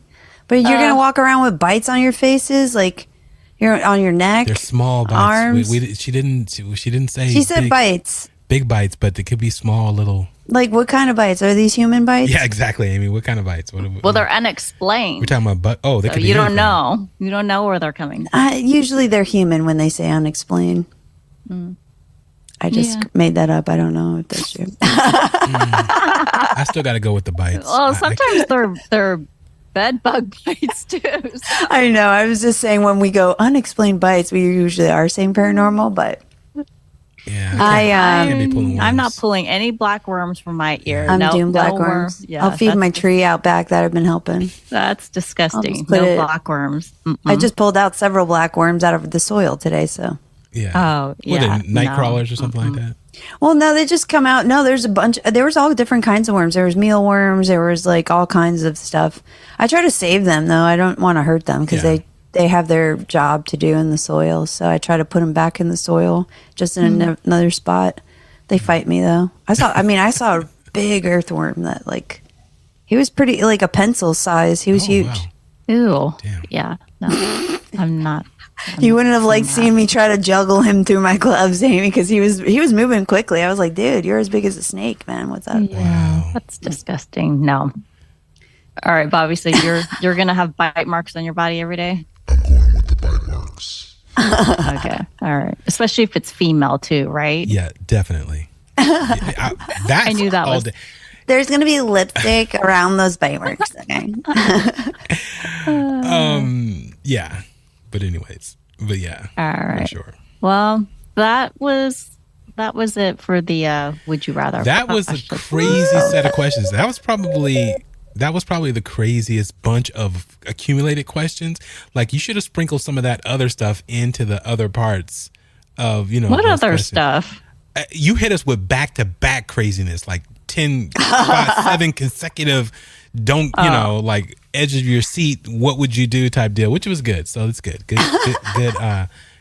But you're going to walk around with bites on your faces, like you're on your neck. They're small bites. Arms. She didn't say. She said bites. Big bites, but they could be small little. Like what kind of bites? Are these human bites? Yeah, exactly, Amy. What kind of bites? Well, they're unexplained. We're talking about they So could be you don't anything. know. You don't know where they're coming from. Usually they're human when they say unexplained. I just made that up. I don't know if that's true. I still got to go with the bites. Well, sometimes they're bed bug bites too. So. I know. I was just saying when we go unexplained bites, we usually are saying paranormal, but Yeah, I can't be pulling I'm not worms. pulling any black worms from my ear. I'm no, doing black no worms. Yeah, I'll feed that's my tree out back that have been helping. That's disgusting. I'll just put No it- black worms. Mm-mm. I just pulled out several black worms out of the soil today, so. Yeah. Oh, yeah. What, night no. crawlers or something like that? Well, no, they just come out. No, there's a bunch. There was all different kinds of worms. There was mealworms. There was like all kinds of stuff. I try to save them though. I don't want to hurt them because Yeah. they have their job to do in the soil. So I try to put them back in the soil, just in another spot. They fight me though. I saw a big earthworm that like, he was pretty like a pencil size. He was huge. Wow. Ew. Damn. Yeah. No, I'm not. You wouldn't have liked seeing me try to juggle him through my gloves, Amy, because he was moving quickly. I was like, dude, you're as big as a snake, man. What's up? Wow. That's disgusting. No. All right, Bobby. So you're gonna have bite marks on your body every day. I'm going with the bite marks. Okay. All right. Especially if it's female too, right? Yeah, definitely. That's I knew that all was- day. There's going to be lipstick around those bite marks. Okay. Yeah. But anyways. But yeah. All For right. sure. Well, that was it for the would you rather. That was a question. crazy set of questions. That was probably the craziest bunch of accumulated questions. Like you should have sprinkled some of that other stuff into the other parts of, What those other questions. stuff? You hit us with back-to-back craziness, like 7 consecutive, like edge of your seat, what would you do type deal, which was good. So it's good.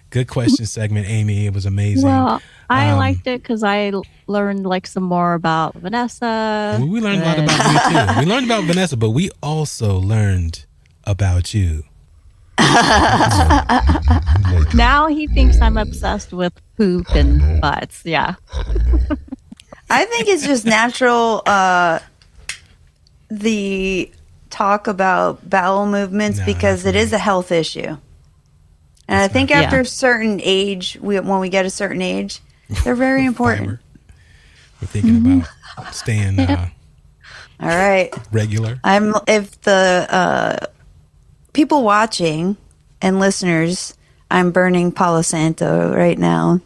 Good question segment, Amy. It was amazing. Well, I liked it because I learned like some more about Vanessa. We learned a lot about you too. We learned about Vanessa, but we also learned about you. Now he thinks I'm obsessed with poop and butts. Yeah. I think it's just natural. The talk about bowel movements because it is a health issue. And I think after a certain age, when we get a certain age, they're very important. We're thinking about staying all right regular. If the people watching and listeners, I'm burning Palo Santo right now,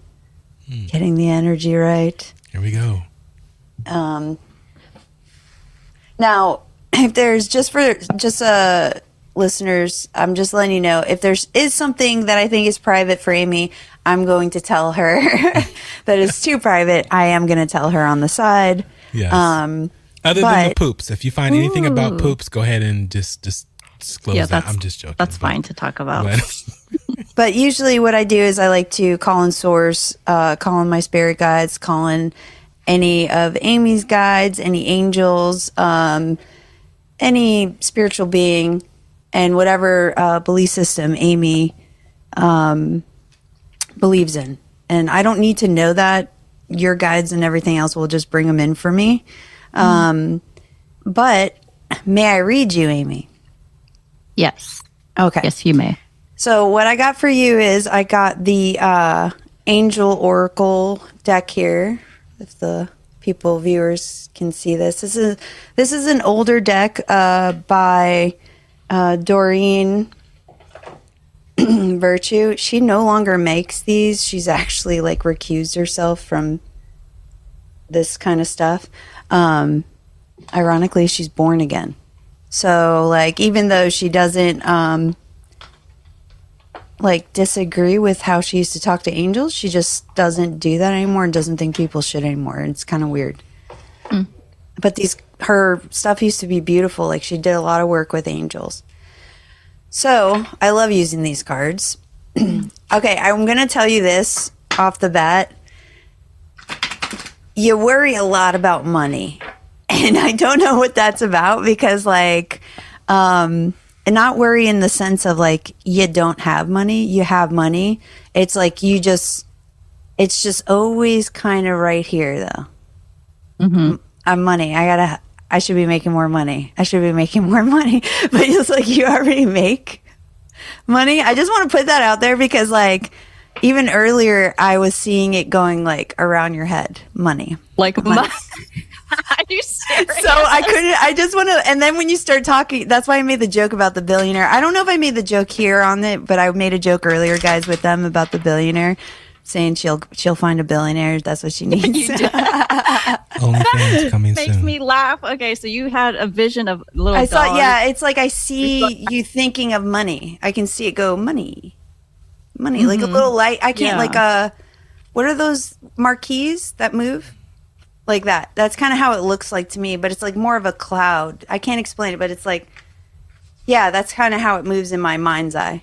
getting the energy right. Here we go. Now, if there's listeners, I'm just letting you know, if is something that I think is private for Amy, I'm going to tell her that is too private. I am going to tell her on the side. Yes. Other than the poops, if you find anything about poops, go ahead and just disclose that. I'm just joking. That's fine to talk about. But usually what I do is I like to call in source, call in my spirit guides, call in any of Amy's guides, any angels, any spiritual being, and whatever belief system Amy believes in. And I don't need to know that. Your guides and everything else will just bring them in for me. But may I read you, Amy? Yes. Okay. Yes, you may. So what I got for you is I got the Angel Oracle deck here. If the viewers can see this. This is an older deck by Doreen Virtue. She no longer makes these. She's actually like recused herself from this kind of stuff. Ironically, she's born again. So like even though she doesn't like disagree with how she used to talk to angels, she just doesn't do that anymore and doesn't think people should anymore. It's kind of weird. But her stuff used to be beautiful. Like she did a lot of work with angels. So I love using these cards. Okay, I'm going to tell you this off the bat. You worry a lot about money. And I don't know what that's about because like, and not worry in the sense of like, you don't have money, you have money. It's like it's just always kind of right here though. I'm money. I should be making more money. I should be making more money. But it's like you already make money. I just want to put that out there because like even earlier I was seeing it going like around your head. Money. Like money. Are you serious? So I just want to, and then when you start talking, that's why I made the joke about the billionaire. I don't know if I made the joke here on it, but I made a joke earlier, guys, with them about the billionaire, saying she'll find a billionaire. That's what she needs. OnlyFans coming soon. Makes me laugh. Okay, so you had a vision of little. I thought, dog. yeah, it's like I see you thinking of money. I can see it go money, like a little light. I can't what are those marquees that move? Like that. That's kind of how it looks like to me, but it's like more of a cloud. I can't explain it, but it's like, yeah, that's kind of how it moves in my mind's eye.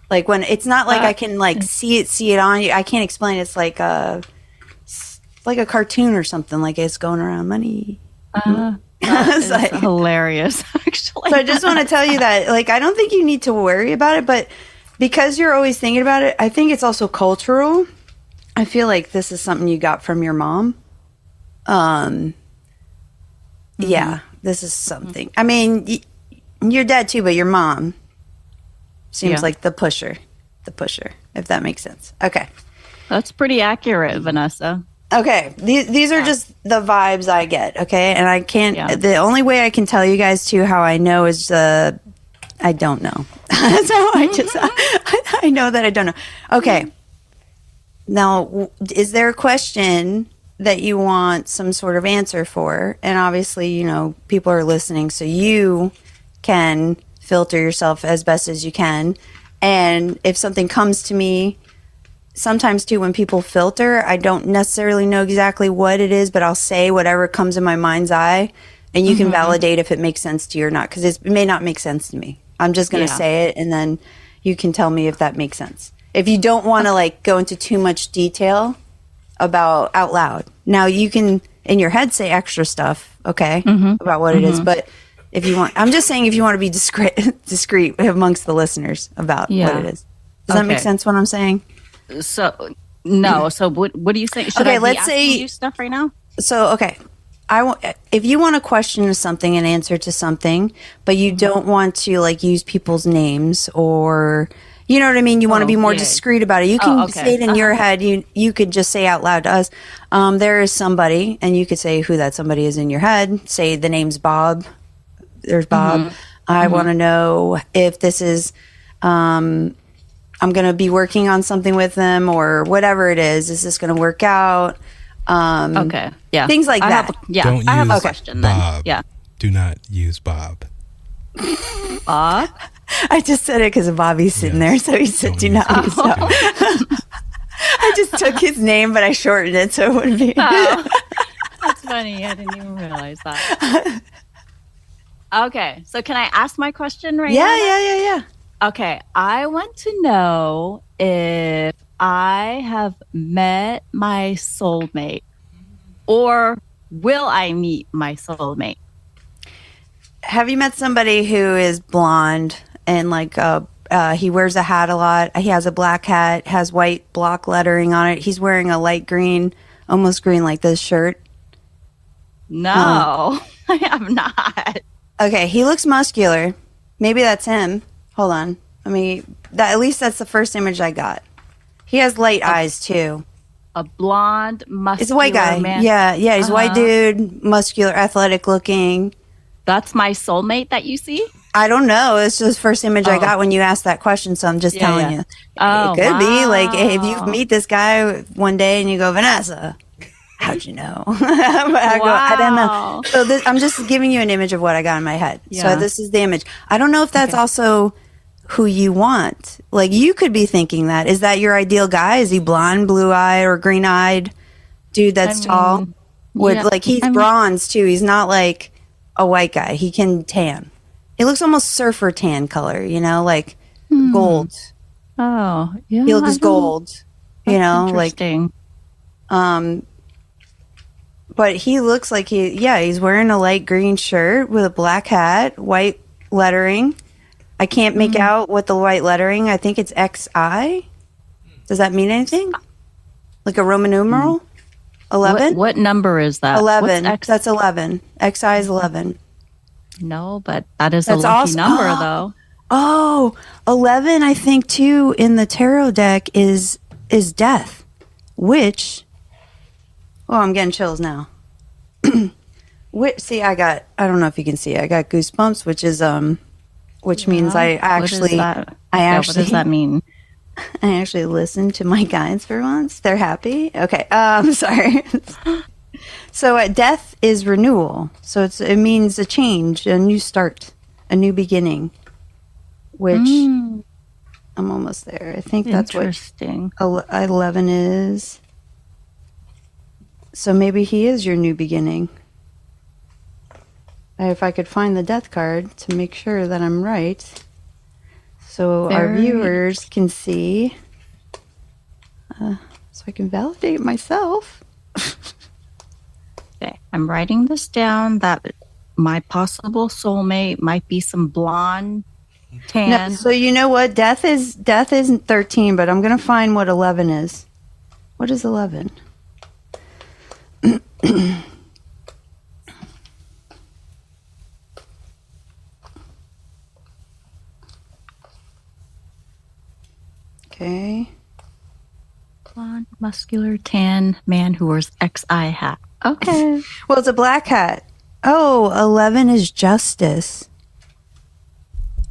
Like when it's not like I can like see it on you. I can't explain it. It's like a cartoon or something. Like it's going around money. It's like, hilarious, actually. So I just want to tell you that, like, I don't think you need to worry about it, but because you're always thinking about it, I think it's also cultural. I feel like this is something you got from your mom. Yeah, this is something. I mean, your dad too, but your mom seems like the pusher, if that makes sense. Okay. That's pretty accurate, Vanessa. Okay. These are just the vibes I get. Okay. And I can't, the only way I can tell you guys too how I know is I don't know. That's how I know that I don't know. Okay. Now, is there a question that you want some sort of answer for? And obviously, you know, people are listening, so you can filter yourself as best as you can. And if something comes to me, sometimes too, when people filter, I don't necessarily know exactly what it is, but I'll say whatever comes in my mind's eye, and you can validate if it makes sense to you or not, because it may not make sense to me. I'm just going to say it, and then you can tell me if that makes sense. If you don't want to like go into too much detail about out loud. Now you can in your head say extra stuff, okay, about what it is, but If you want, I'm just saying if you want to be discreet amongst the listeners about what it is. Does that make sense what I'm saying? So no. So what do you think? Should I be asking you stuff right now? So okay. If you want a question to something, an answer to something, but you don't want to like use people's names or you know what I mean? You want to be more discreet about it. You can say it in your head. You could just say out loud to us, there is somebody, and you could say who that somebody is in your head. Say the name's Bob. There's Bob. I want to know if this is, I'm going to be working on something with them or whatever it is. Is this going to work out? Okay. Yeah. Things like that. Don't I have use a question Bob. then. Yeah. Do not use Bob. Bob? I just said it because Bobby's sitting there, so he said, "Do not use Bob." I just took his name, but I shortened it so it wouldn't be. Oh, that's funny. I didn't even realize that. Okay, so can I ask my question right now? Yeah. Okay, I want to know if I have met my soulmate or will I meet my soulmate? Have you met somebody who is blonde and like he wears a hat a lot? He has a black hat, has white block lettering on it. He's wearing a light green, almost green like this shirt. No, I am not. Okay, he looks muscular. Maybe that's him. Hold on. At least that's the first image I got. He has light eyes too. A blonde, muscular It's a white guy. man. Yeah, he's a white dude, muscular, athletic looking. That's my soulmate that you see? I don't know. It's just the first image I got when you asked that question, so I'm just telling you. Oh, it could be like if you meet this guy one day and you go, Vanessa, how'd you know? I don't know. So I'm just giving you an image of what I got in my head. So this is the image. I don't know if that's also who you want. Like you could be thinking that. Is that your ideal guy? Is he blonde, blue-eyed, or green-eyed dude that's tall? He's bronze too. He's not like a white guy. He can tan. It looks almost surfer tan color, like gold. Oh, yeah. He looks gold, interesting. But he looks like he's wearing a light green shirt with a black hat, white lettering. I can't make out what the white lettering. I think it's XI. Does that mean anything? Like a Roman numeral? 11? What number is that? 11. That's 11. XI is 11. No, but that's a lucky number, though. Oh, 11, I think, too, in the tarot deck is death, which... Oh, I'm getting chills now. See, I don't know if you can see, I got goosebumps, which means I actually... what does that mean? I actually listened to my guides for once. They're happy. Okay, sorry. So death is renewal. So it means a change, a new start, a new beginning, which I'm almost there. I think that's what 11 is. So maybe he is your new beginning. If I could find the death card to make sure that I'm right. So our viewers can see. So I can validate myself. Okay, I'm writing this down that my possible soulmate might be some blonde, tan. No, so you know what? Death isn't 13, but I'm gonna find what 11 is. What is 11? Okay. Blonde, muscular, tan man who wears XI hat. Okay. Well, it's a black hat. Oh, 11 is justice.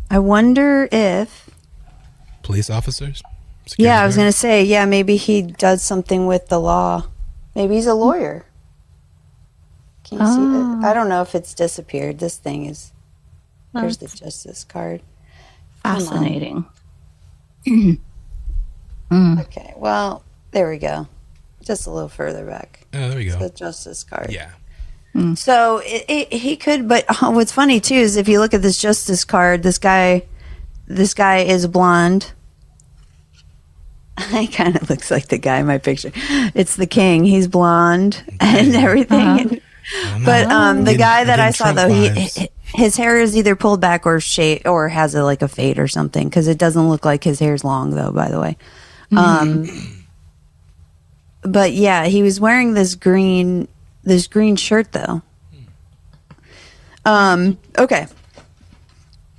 I wonder if... Police officers? I was going to say, maybe he does something with the law. Maybe he's a lawyer. Can you see it? I don't know if it's disappeared. This thing is... Here's the justice card. Fascinating. Okay, well, there we go. Just a little further back. Oh, there we go. The justice card. Yeah. So he could, but what's funny too is if you look at this justice card, this guy is blonde. He kind of looks like the guy in my picture. It's the king. He's blonde and everything. But the guy that I saw though, his hair is either pulled back or or has like a fade or something, because it doesn't look like his hair's long though, by the way. But yeah, he was wearing this green shirt though. Okay.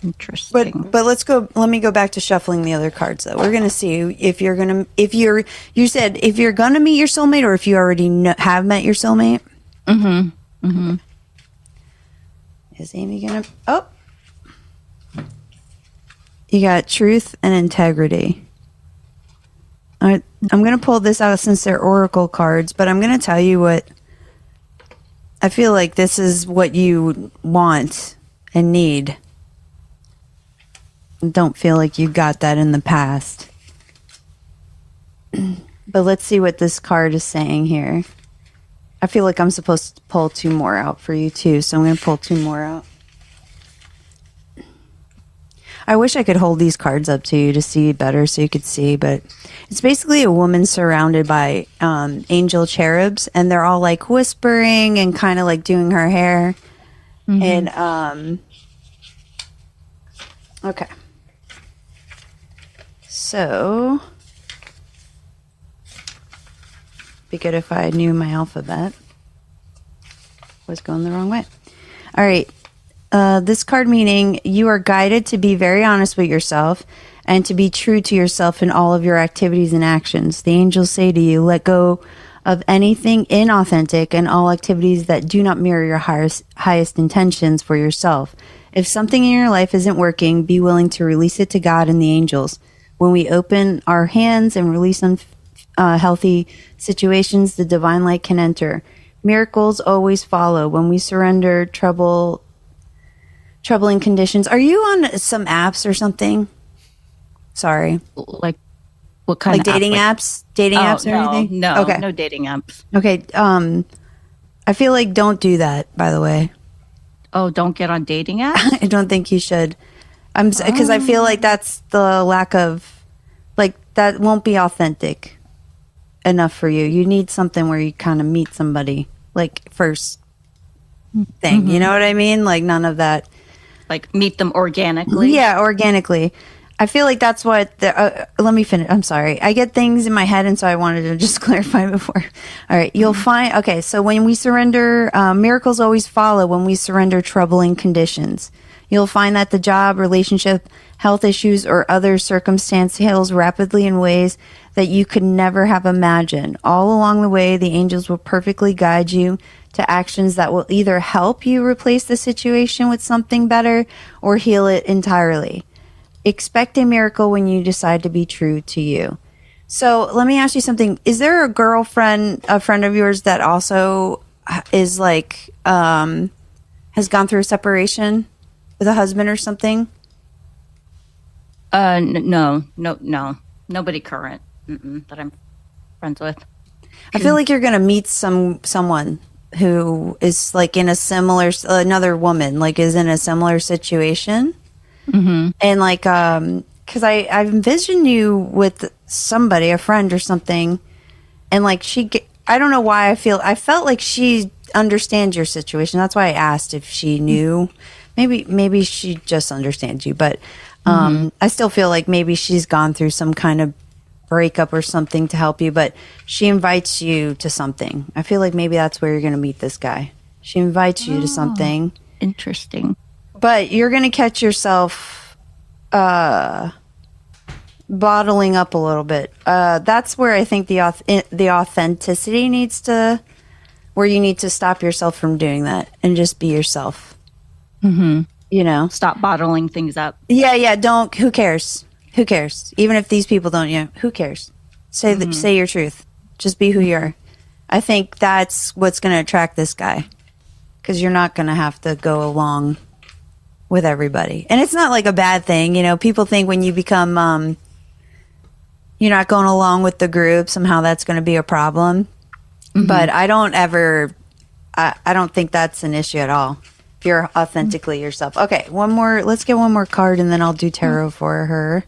Interesting. But let me go back to shuffling the other cards though. We're going to see if you're going to, you said if you're going to meet your soulmate, or if you already have met your soulmate. Is Amy going to, you got truth and integrity. I'm going to pull this out since they're oracle cards, but I'm going to tell you what I feel like this is what you want and need. Don't feel like you got that in the past. But let's see what this card is saying here. I feel like I'm supposed to pull 2 more out for you too, so I'm going to pull 2 more out. I wish I could hold these cards up to you to see better so you could see, but it's basically a woman surrounded by angel cherubs, and they're all like whispering and kind of like doing her hair. And okay. So be good if I knew my alphabet. Was going the wrong way. All right. This card meaning you are guided to be very honest with yourself and to be true to yourself in all of your activities and actions. The angels say to you, let go of anything inauthentic and all activities that do not mirror your highest intentions for yourself. If something in your life isn't working, be willing to release it to God and the angels. When we open our hands and release unhealthy situations, the divine light can enter. Miracles always follow when we surrender troubling conditions. Are you on some apps or something? Sorry. Like what kind of dating apps? Dating apps or anything? No, okay. No dating apps. Okay. I feel like don't do that, by the way. Oh, don't get on dating apps? I don't think you should. Because I feel like that's the lack of, like, that won't be authentic enough for you. You need something where you kind of meet somebody, like, first thing. You know what I mean? Like, none of that. Like, meet them organically? Yeah, organically. I feel like that's what let me finish. I'm sorry. I get things in my head, and so I wanted to just clarify before. All right. You'll find, okay, so when we surrender, miracles always follow when we surrender troubling conditions. You'll find that the job, relationship, health issues, or other circumstance heals rapidly in ways that you could never have imagined. All along the way, the angels will perfectly guide you to actions that will either help you replace the situation with something better or heal it entirely. Expect a miracle when you decide to be true to you. So let me ask you something. Is there a friend of yours that also is like, has gone through a separation with a husband or something? No. Nobody current that I'm friends with. I feel like you're going to meet someone who is like in a similar, another woman, like is in a similar situation. And like, cause I envision you with somebody, a friend or something. And like I don't know why I felt like she understands your situation. That's why I asked if she knew. Maybe she just understands you, but, I still feel like maybe she's gone through some kind of breakup or something to help you, but she invites you to something. I feel like maybe that's where you're going to meet this guy. She invites you to something. Interesting. But you're going to catch yourself bottling up a little bit. That's where I think the authenticity needs to, where you need to stop yourself from doing that and just be yourself. You know? Stop bottling things up. Yeah. Don't. Who cares? Who cares? Even if these people don't, who cares? Say your truth. Just be who you are. I think that's what's going to attract this guy, because you're not going to have to go along with everybody. And it's not like a bad thing. You know, people think when you become, you're not going along with the group, somehow that's going to be a problem. But I don't think that's an issue at all. If you're authentically yourself. Okay, let's get one more card and then I'll do tarot for her.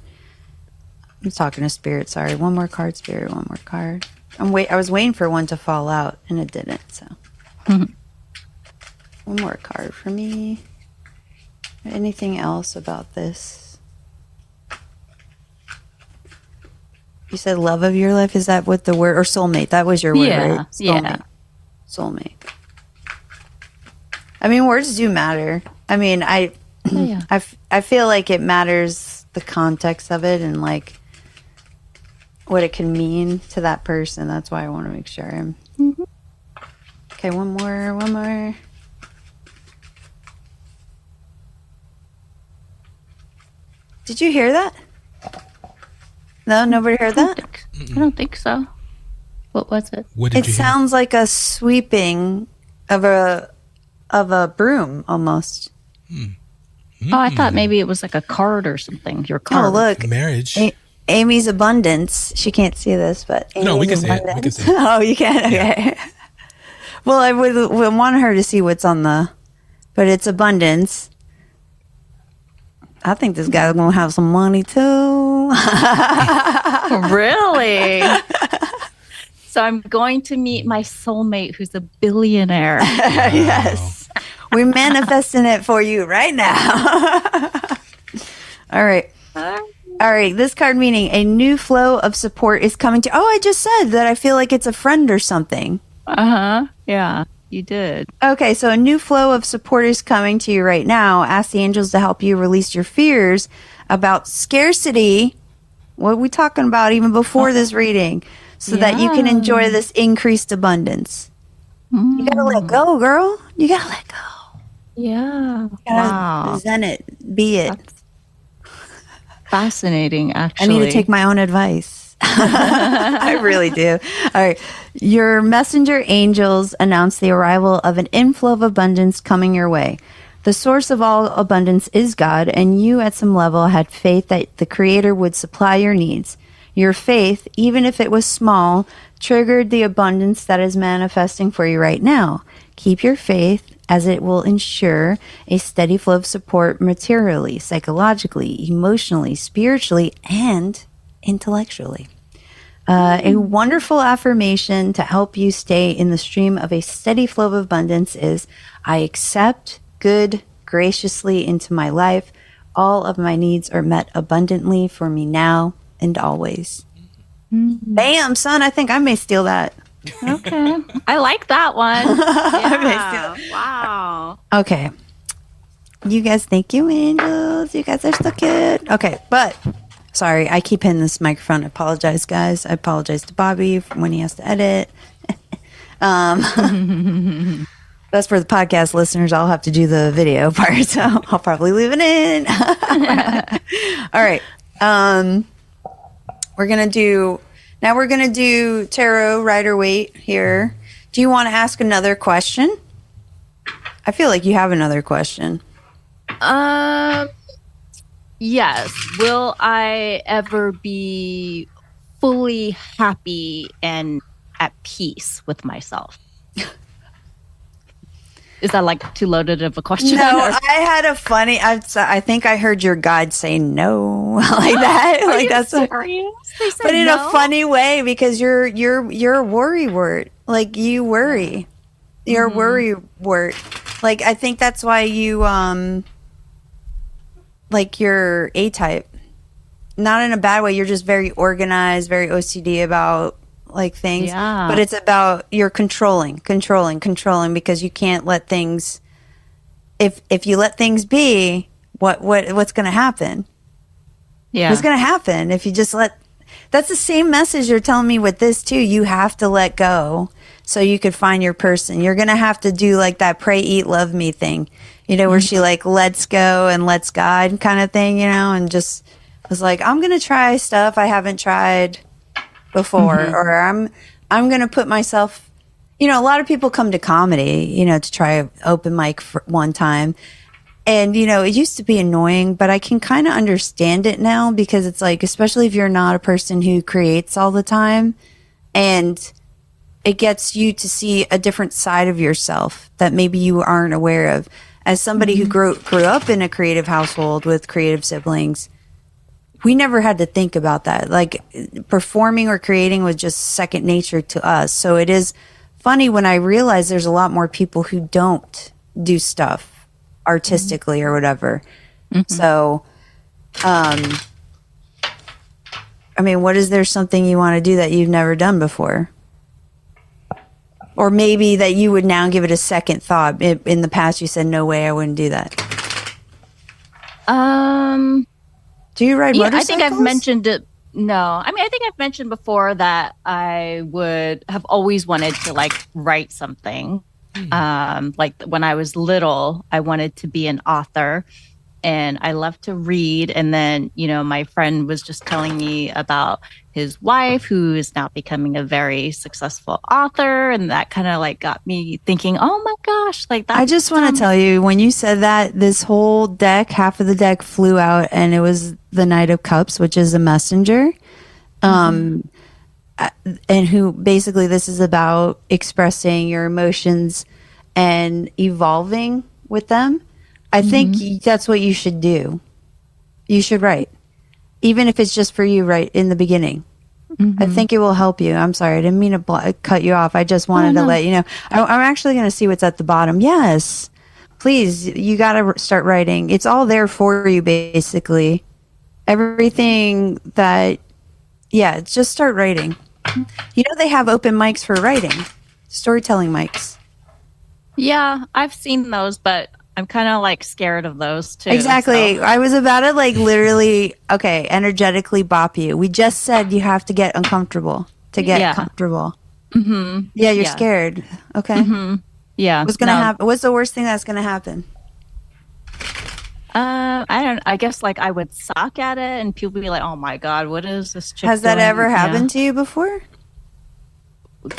I'm talking to Spirit, sorry. One more card, Spirit, one more card. I was waiting for one to fall out and it didn't, so. One more card for me. Anything else about this? You said love of your life. Is that what the word, or soulmate? That was your word, right? Soulmate. Yeah. Soulmate. I mean, words do matter. I mean, I feel like it matters the context of it and like what it can mean to that person. That's why I want to make sure. Mm-hmm. Okay, one more. Did you hear that? No, nobody heard that? I don't think so. What was it? What did It you hear? sounds like a sweeping of a broom almost. Oh, I thought maybe it was like a card or something. Your card. Oh, look. Marriage. Amy's abundance. She can't see this, but Amy's No, we can see it. abundance. We can see it. Oh, you can? Okay. Well, I would want her to see what's on but it's abundance. I think this guy's going to have some money too. Really? So I'm going to meet my soulmate who's a billionaire. Yes. We're manifesting it for you right now. All right. All right. This card meaning a new flow of support is coming to. Oh, I just said that I feel like it's a friend or something. Uh-huh. Yeah, you did. Okay, so a new flow of support is coming to you right now. Ask the angels to help you release your fears about scarcity. What are we talking about even before this reading? So that you can enjoy this increased abundance. You got to let go, girl. You got to let go. Yeah. You gotta zen it. Be it. That's fascinating, I actually. need to take my own advice. I really do. All right. Your messenger angels announce the arrival of an inflow of abundance coming your way. The source of all abundance is God, and you at some level had faith that the Creator would supply your needs. Your faith, even if it was small, triggered the abundance that is manifesting for you right now. Keep your faith, as it will ensure a steady flow of support materially, psychologically, emotionally, spiritually, and intellectually. A wonderful affirmation to help you stay in the stream of a steady flow of abundance is, I accept good graciously into my life. All of my needs are met abundantly for me now and always. Mm-hmm. Bam, son, I think I may steal that. Okay. I like that one. Yeah. Wow. Okay. You guys, thank you, angels. You guys are so cute. Okay, but sorry, I keep hitting this microphone. I apologize, guys. I apologize to Bobby when he has to edit. That's for the podcast listeners. I'll have to do the video part, so I'll probably leave it in. All right. We're going to do tarot rider weight here. Do you want to ask another question? I feel like you have another question. Yes. Will I ever be fully happy and at peace with myself? Is that like too loaded of a question? No, I had a funny. I think I heard your guide say no, like that. Like that's serious? But in a funny way, because you're a worry word. Like you worry. You're a worry word. Like I think that's why you like you're A-type. Not in a bad way. You're just very organized, very OCD about like things. Yeah. But it's about you're controlling because you can't let things. If you let things be, what's going to happen? Yeah. What's going to happen if you just let? That's the same message you're telling me with this too. You have to let go so you could find your person. You're going to have to do like that pray, eat, love me thing, where she like lets go and lets God kind of thing, and just was like, I'm going to try stuff I haven't tried before, or I'm going to put myself, a lot of people come to comedy, to try open mic for one time. And, it used to be annoying, but I can kind of understand it now because it's like, especially if you're not a person who creates all the time, and it gets you to see a different side of yourself that maybe you aren't aware of. As somebody who grew up in a creative household with creative siblings, we never had to think about that. Like performing or creating was just second nature to us. So it is funny when I realize there's a lot more people who don't do stuff artistically or whatever. So, I mean, what is there something you want to do that you've never done before? Or maybe that you would now give it a second thought. In the past, you said, no way, I wouldn't do that. Do you ride motorcycles? I think I've mentioned it. No, I mean, I think I've mentioned before that I would have always wanted to like write something. Like when I was little, I wanted to be an author. And I love to read. And then, you know, my friend was just telling me about his wife, who is now becoming a very successful author. And that kind of like got me thinking, oh my gosh, like that. I just want to tell you, when you said that, this whole deck, half of the deck flew out, and it was the Knight of Cups, which is a messenger. And who basically, this is about expressing your emotions and evolving with them. I think that's what you should do. You should write. Even if it's just for you, right in the beginning. I think it will help you. I'm sorry. I didn't mean to cut you off. I just wanted to let you know. I'm actually going to see what's at the bottom. Yes. Please, you got to start writing. It's all there for you, basically. Everything that, just start writing. You know, they have open mics for writing, storytelling mics. Yeah, I've seen those, but I'm kind of like scared of those too. Exactly. So. I was about to like literally, energetically bop you. We just said you have to get uncomfortable to get comfortable. Yeah, you're scared. Okay. Yeah. What's gonna happen? What's the worst thing that's gonna happen? I guess like I would suck at it, and people would be like, "Oh my god, what is this chick Has that doing?" ever happened to you before?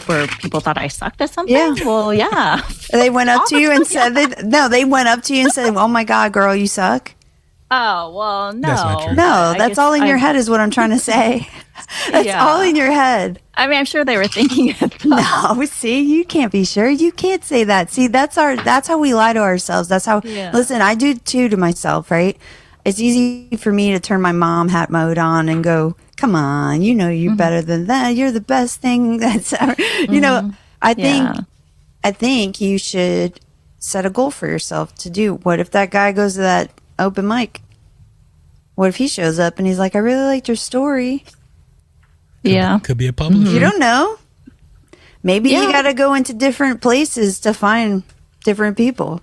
Where people thought I sucked at something? Yeah. Well, yeah. They went up to you and said they went up to you and said, "Oh my god, girl, you suck." Oh, well, no. That's not true. No, that's all in your head is what I'm trying to say. That's all in your head. I mean, I'm sure they were thinking it. No, see, you can't be sure. You can't say that. See, that's how we lie to ourselves. That's how, listen, I do too to myself, right? It's easy for me to turn my mom hat mode on and go, come on, you know, you're better than that. You're the best thing that's ever, you know, I think you should set a goal for yourself to do. What if that guy goes to that open mic? What if he shows up and he's like, I really liked your story. Could be a publisher. You don't know. Maybe you got to go into different places to find different people.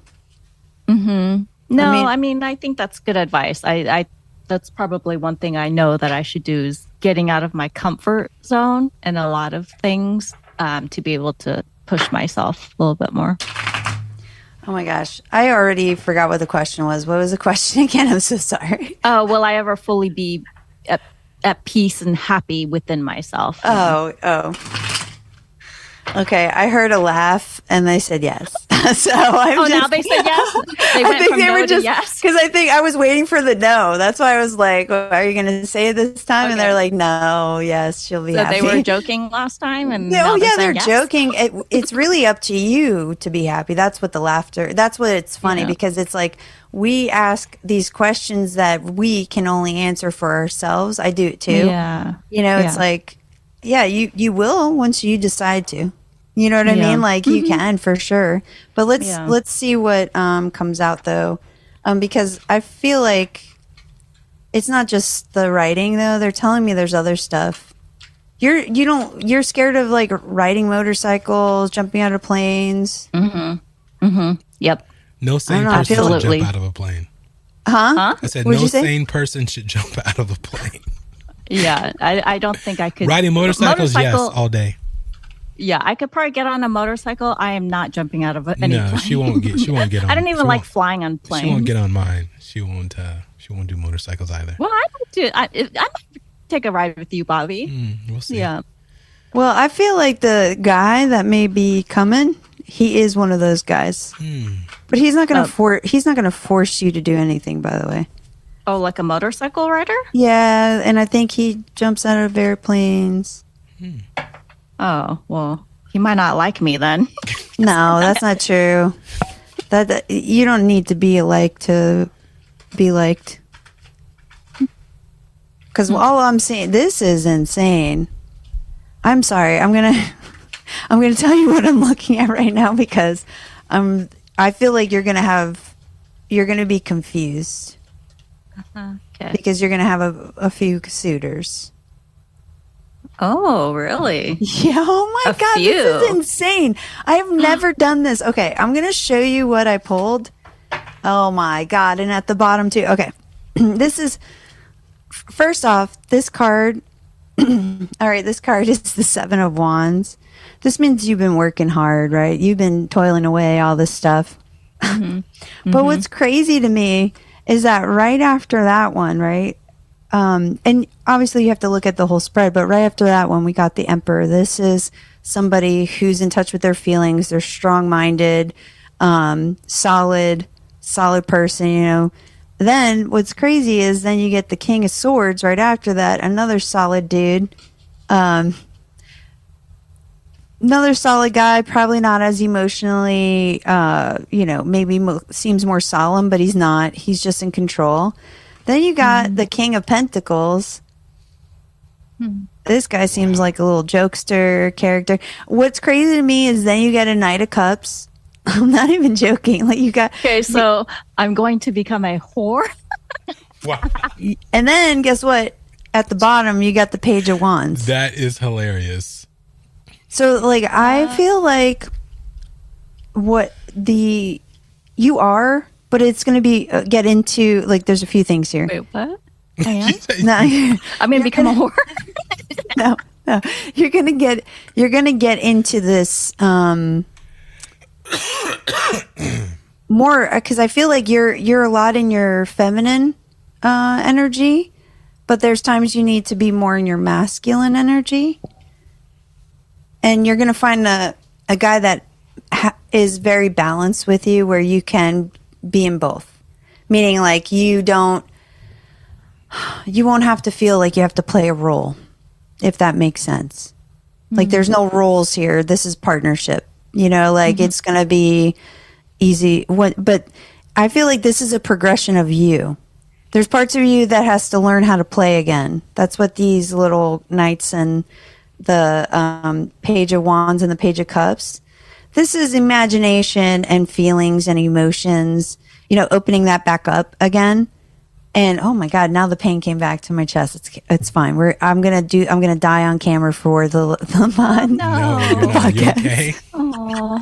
No, I mean, I think that's good advice. I that's probably one thing I know that I should do is getting out of my comfort zone and a lot of things to be able to push myself a little bit more. Oh my gosh. I already forgot what the question was. What was the question again? I'm so sorry. Oh, will I ever fully be at peace and happy within myself? Oh. Okay, I heard a laugh and they said yes. So now they said yes? They went from no to yes? Because I think I was waiting for the no. That's why I was like, well, are you going to say it this time? Okay. And they're like, no, yes, she'll be happy. So they were joking last time? And they're joking. It's really up to you to be happy. That's what that's what it's funny because it's like we ask these questions that we can only answer for ourselves. I do it too. Yeah. You know, it's like, you will once you decide to. You know what I mean? Like you can for sure. But let's see what comes out though, because I feel like it's not just the writing though. They're telling me there's other stuff. You're scared of like riding motorcycles, jumping out of planes. Yep. No sane person should jump out of a plane. Huh? I said no sane person should jump out of a plane. Yeah, I don't think I could. Riding motorcycles, yes, all day. Yeah, I could probably get on a motorcycle. I am not jumping out of any plane. No, she won't get on. I don't even like flying on planes. She won't get on mine. She won't do motorcycles either. Well, I might do. I might take a ride with you, Bobby. We'll see. Yeah. Well, I feel like the guy that may be coming, he is one of those guys. But he's not going to he's not going to force you to do anything, by the way. Oh, like a motorcycle rider? Yeah, and I think he jumps out of airplanes. Oh, well, he might not like me then. No, that's not true. That you don't need to be alike to be liked. Because all I'm saying, this is insane. I'm sorry. I'm gonna tell you what I'm looking at right now because I feel like you're gonna have you're going to be confused. Okay. Because you're going to have a few suitors. Oh, really? Yeah. Oh my God. few. This is insane. I have never done this. Okay. I'm going to show you what I pulled. Oh my God. And at the bottom too. Okay. This is, first off, this card. All right. This card is the 7 of Wands. This means you've been working hard, right? You've been toiling away all this stuff. But what's crazy to me is that right after that one, right? And obviously you have to look at the whole spread, but right after that one, we got the Emperor. This is somebody who's in touch with their feelings. They're strong-minded, solid person, you know. Then what's crazy is then you get the King of Swords right after that, another solid dude. Another solid guy, probably not as emotionally, maybe seems more solemn, but he's not. He's just in control. Then you got the King of Pentacles. This guy seems like a little jokester character. What's crazy to me is then you get a Knight of Cups. I'm not even joking. Like you got. Okay, so I'm going to become a whore. Wow. And then guess what? At the bottom, you got the Page of Wands. That is hilarious. So, like, I feel like you are, but it's going to be get into like. There's a few things here. Wait, what? I am? No, I'm going to become a whore. no. You're gonna get into this more because I feel like you're a lot in your feminine energy, but there's times you need to be more in your masculine energy. And you're going to find a guy that is very balanced with you where you can be in both. Meaning like you won't have to feel like you have to play a role, if that makes sense. Like there's no roles here. This is partnership, you know, like it's going to be easy. But I feel like this is a progression of you. There's parts of you that has to learn how to play again. That's what these little knights and the Page of Wands and the Page of Cups. This is imagination and feelings and emotions, you know, opening that back up again. And oh my God, now the pain came back to my chest. It's fine. I'm gonna die on camera for the No, you okay?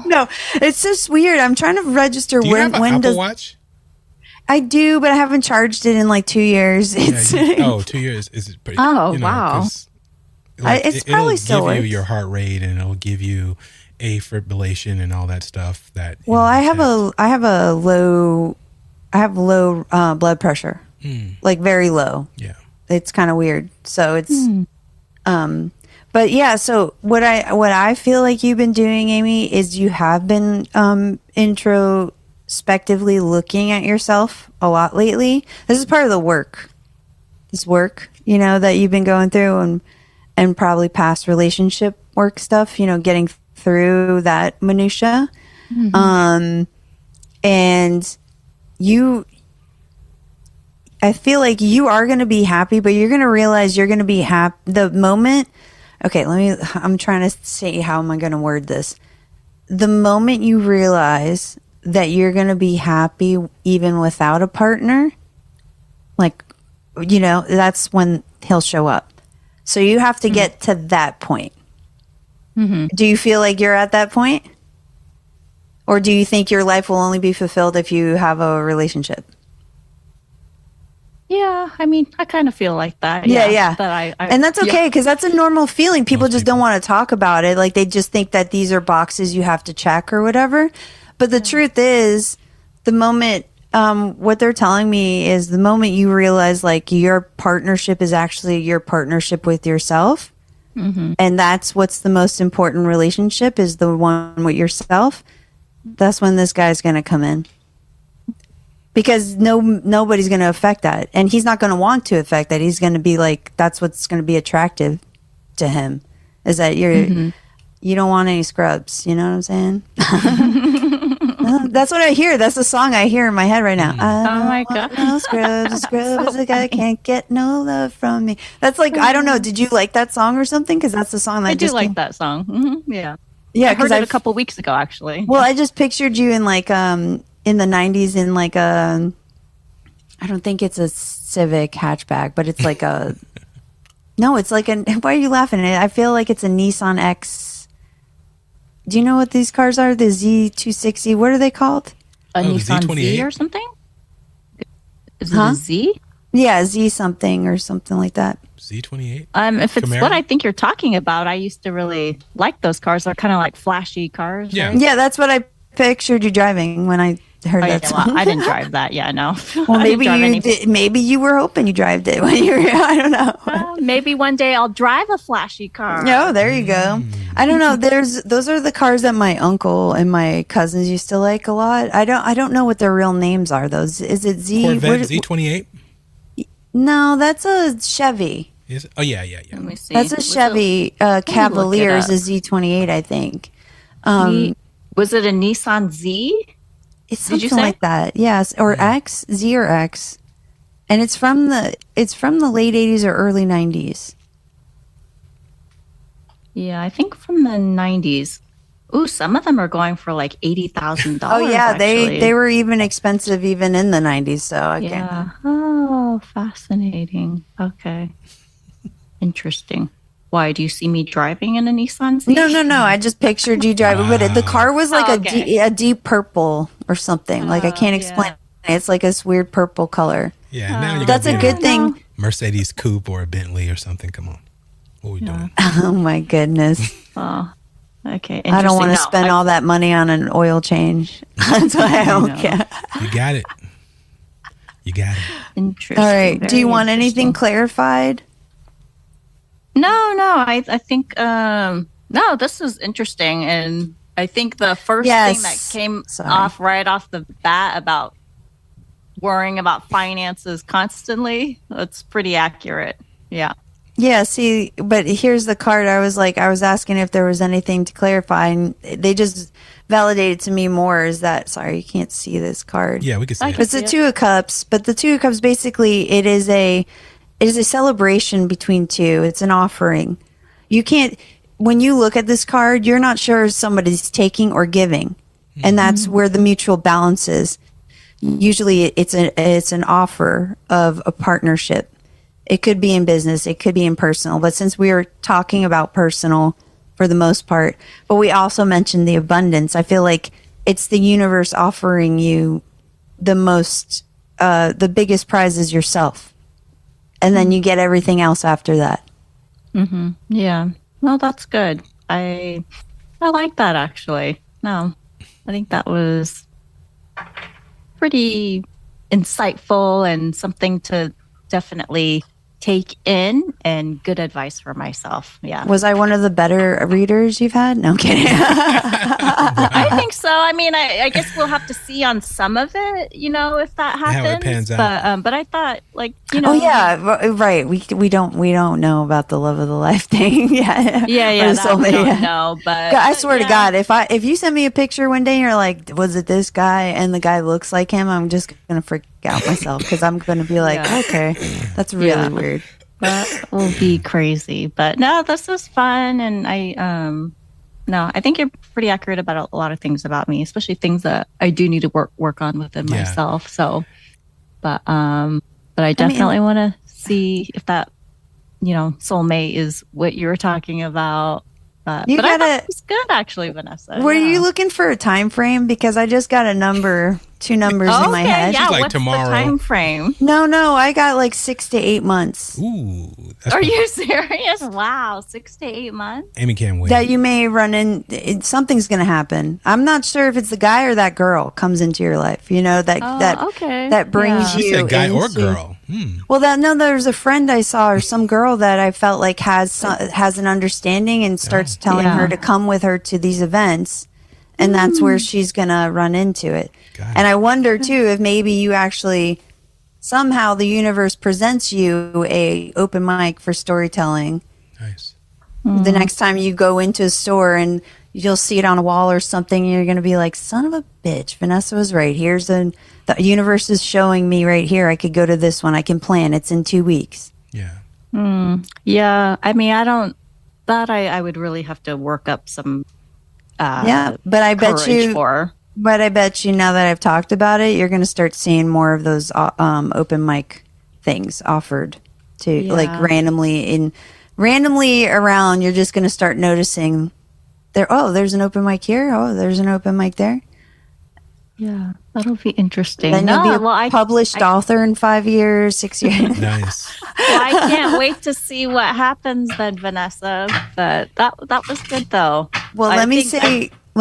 No, it's just weird. I'm trying to register Do you have an Apple Watch? I do, but I haven't charged it in like 2 years. 2 years is pretty. Wow. It's probably still it'll give you works. your heart rate and it'll give you a fibrillation and all that stuff. I have low blood pressure, like very low. Yeah, it's kind of weird. So it's, but yeah. So what I feel like you've been doing, Amy, is you have been introspectively looking at yourself a lot lately. This is part of the work. This work, you know, that you've been going through and probably past relationship work stuff, you know, getting through that minutia. And I feel like you are going to be happy, but you're going to realize you're going to be happy the moment. Okay, I'm trying to say, how am I going to word this? The moment you realize that you're going to be happy even without a partner, like, you know, that's when he'll show up. So you have to get to that point. Do you feel like you're at that point? Or do you think your life will only be fulfilled if you have a relationship? Yeah, I mean, I kind of feel like that. Yeah. That and that's okay, because that's a normal feeling. People just don't want to talk about it. Like, they just think that these are boxes you have to check or whatever. But the truth is, the moment, what they're telling me is the moment you realize, like, your partnership is actually your partnership with yourself. And that's what's the most important relationship, is the one with yourself. That's when this guy's going to come in. Because nobody's going to affect that. And he's not going to want to affect that. He's going to be like, that's what's going to be attractive to him, is that you don't want any scrubs. You know what I'm saying? That's what I hear. That's the song I hear in my head right now. Oh my God. No scrubs. A scrub is a guy can't get no love from me. That's like, I don't know. Did you like that song or something? Because that's the song that I do like that song. Yeah. Yeah, I heard it a couple weeks ago, actually. Well, I just pictured you in like in the 90s in like a, I don't think it's a Civic hatchback, but it's like a, no, it's like why are you laughing? I feel like it's a Nissan X. Do you know what these cars are? The Z260, what are they called? A Nissan Z28? Z or something? Is it a Z? Yeah, Z something or something like that. Z28? If it's Camaro? what I think you're talking about, I used to really like those cars. They're kind of like flashy cars. Yeah. Right? Yeah, that's what I pictured you driving when I heard Oh, yeah, that well, song. I didn't drive that. Yeah, no. Well, I didn't maybe drive you anything. did, maybe you were hoping you drove it when you were. I don't know. Maybe one day I'll drive a flashy car. No, there you go. I don't know. Those are the cars that my uncle and my cousins used to like a lot. I don't know what their real names are. Those is it Z Corvette Z28? No, that's a Chevy. Is it? Oh, yeah. Let me see. That's a Chevy Cavalier is a Z28, I think. Was it a Nissan Z? It's Did you something say? like that. Yes, or X, Z or X. And it's from the late 80s or early 90s. Yeah, I think from the 90s. Ooh, some of them are going for like $80,000. Oh yeah, actually. they were even expensive even in the 90s, so again. Yeah. Oh, fascinating. Okay. Interesting. Why do you see me driving in a Nissan Z? No. I just pictured you driving, but the car was like a deep purple or something. Like I can't explain it. It's like this weird purple color. Yeah, now you That's a gotta be good thing. Mercedes coupe or a Bentley or something. Come on. What are we doing? Oh my goodness. Oh, okay. I don't want to Interesting. spend all that money on an oil change. That's why I don't care. You got it. Interesting. All right. Do Very you want anything interesting. clarified? No. I think no. This is interesting, and I think the first thing that came off right off the bat about worrying about finances constantly, that's pretty accurate. Yeah. Yeah, see, but here's the card. I was asking if there was anything to clarify, and they just validated to me more is that, sorry, you can't see this card. Yeah, we can see it. It's the Two of Cups, but the Two of Cups, basically, it is a celebration between two. It's an offering. You can't, when you look at this card, you're not sure if somebody's taking or giving, and that's where the mutual balance is. Usually it's an offer of a partnership. It could be in business, it could be in personal, but since we were talking about personal for the most part, but we also mentioned the abundance, I feel like it's the universe offering you the most, the biggest prize is yourself. And then you get everything else after that. Mm-hmm. Yeah. Well, that's good. I like that, actually. No, I think that was pretty insightful and something to definitely take in, and good advice for myself. Yeah. Was I one of the better readers you've had? No, I'm kidding. I think so. I mean, I guess we'll have to see on some of it, if that happens. How it pans out. But I thought, Oh yeah, right. We don't know about the love of the life thing. Yeah, Yeah. That we don't know, but God, I swear to God, if you send me a picture one day and you're like, was it this guy? And the guy looks like him, I'm just gonna freak out myself because I'm gonna be like, okay, that's really weird. That will be crazy. But no, this was fun, and I think you're pretty accurate about a lot of things about me, especially things that I do need to work on within myself. So, but I definitely want to see if that, soulmate is what you were talking about. But I thought it was good, actually, Vanessa. Were you looking for a time frame? Because I just got two numbers in my head. Yeah, like what's tomorrow. the time frame? No, I got like 6 to 8 months. Ooh. Are you serious? Wow, 6 to 8 months? Amy can't wait. That you may run in, something's going to happen. I'm not sure if it's the guy or that girl comes into your life. That brings She you. said guy or into- girl. Well, there's a friend I saw or some girl that I felt like has an understanding and starts telling her to come with her to these events, and that's where she's gonna run into it. And I wonder too if maybe you actually somehow the universe presents you a open mic for storytelling. Nice. The next time you go into a store and you'll see it on a wall or something, and you're going to be like, son of a bitch, Vanessa was right. The universe is showing me right here. I could go to this one. I can plan. It's in 2 weeks. Yeah. Yeah. I mean, I would really have to work up some but I bet courage you for. But I bet you now that I've talked about it, you're going to start seeing more of those open mic things offered to like randomly around. You're just going to start noticing there's an open mic here. Oh, there's an open mic there. Yeah, that'll be interesting. Then you'll be a published author in 5 years, 6 years. Nice. Well, I can't wait to see what happens then, Vanessa. But that was good though. Well, let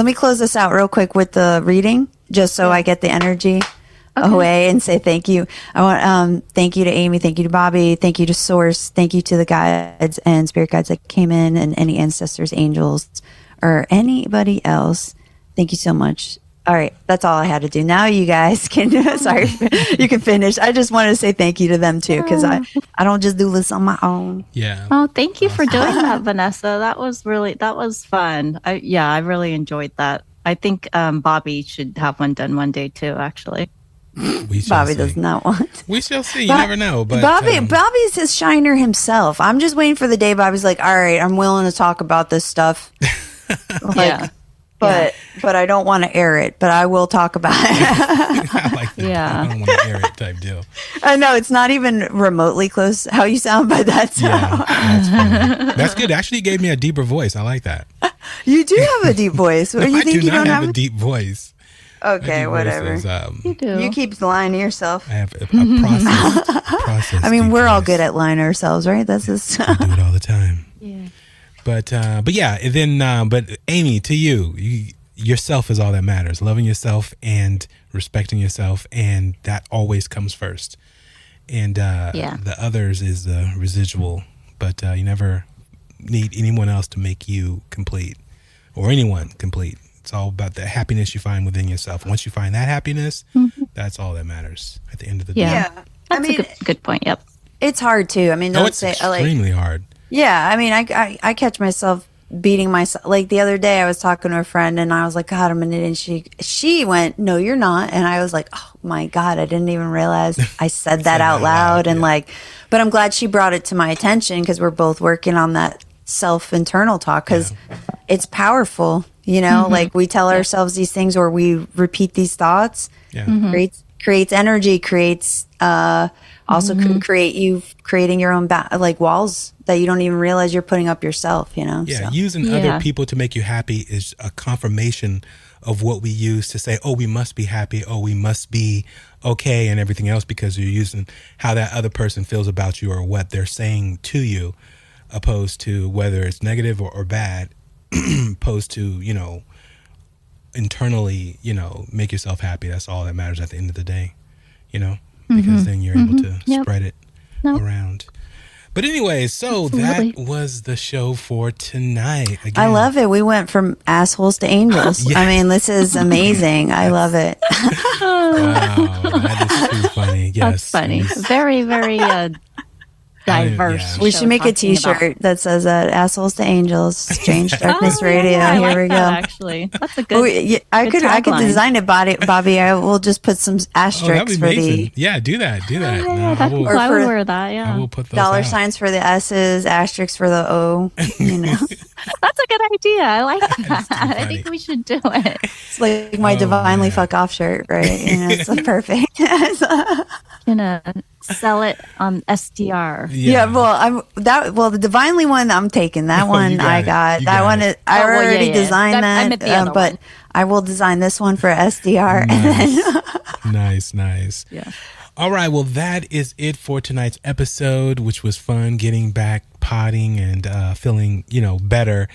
me close this out real quick with the reading, just so I get the energy away and say thank you. I want thank you to Amy, thank you to Bobby, thank you to Source, thank you to the guides and spirit guides that came in, and any ancestors, angels, or anybody else. Thank you so much. All right, that's all I had to do. Now you guys can, sorry, you can finish. I just wanted to say thank you to them too, because I don't just do this on my own. Yeah. Oh, thank you for doing that, Vanessa. That was fun. I really enjoyed that. I think Bobby should have one done one day too, actually. Bobby does not want. We shall see. You never know. But Bobby's his shiner himself. I'm just waiting for the day Bobby's like, all right, I'm willing to talk about this stuff. But I don't want to air it, but I will talk about it. I like that. Yeah. I don't want to air it type deal. I know it's not even remotely close how you sound, but that's that's funny. That's good. Actually, you gave me a deeper voice. I like that. You do have a deep voice. No, You I think do you not don't have a deep voice. Okay, whatever. Is, You do. You keep lying to yourself. I have a process. I mean, we're all voice. good at lying to ourselves, right? That's just. I do it all the time. Yeah. But yeah, and then but Amy, to you, yourself is all that matters. Loving yourself and respecting yourself, and that always comes first. And the others is the residual, but you never need anyone else to make you complete, or anyone complete. It's all about the happiness you find within yourself. Once you find that happiness, that's all that matters at the end of the day. Yeah. That's a good point. Yep. It's hard too. I mean, It's extremely hard. Yeah, I mean, I catch myself beating myself. Like the other day, I was talking to a friend, and I was like, "God, I'm an idiot." And she went, "No, you're not." And I was like, "Oh my God, I didn't even realize I said that out loud." And but I'm glad she brought it to my attention, because we're both working on that self-internal talk, because it's powerful. You know, like we tell ourselves these things, or we repeat these thoughts. Yeah. Creates energy. Creates also creating your own walls that you don't even realize you're putting up yourself, you know? Yeah, using other people to make you happy is a confirmation of what we use to say, oh, we must be happy, oh, we must be okay, and everything else, because you're using how that other person feels about you or what they're saying to you, opposed to whether it's negative or bad, opposed to, internally, make yourself happy. That's all that matters at the end of the day, because then you're able to spread it around. But anyway, so that was the show for tonight. Again, I love it. We went from assholes to angels. I mean, this is amazing. I love it. Wow, that is too funny. Yes. That's funny. Very, very diverse. We should make a T-shirt that says that "Assholes to Angels, Strange Darkness Radio." Yeah, Here we go. Actually, that's a good. I could design it, Bobby. I will just put some asterisks for the. Yeah, do that. I would wear that. Yeah, I will put those dollar out. signs for the S's, asterisks for the O. That's a good idea. I like that. I think we should do it. It's like my divinely fuck off shirt, right? It's perfect. Gonna sell it on SDR. Yeah, the divinely one, I'm taking that one. I got that one. I already designed that, but I will design this one for SDR. Nice. Nice. Yeah. All right. Well, that is it for tonight's episode, which was fun getting back potting and feeling, better.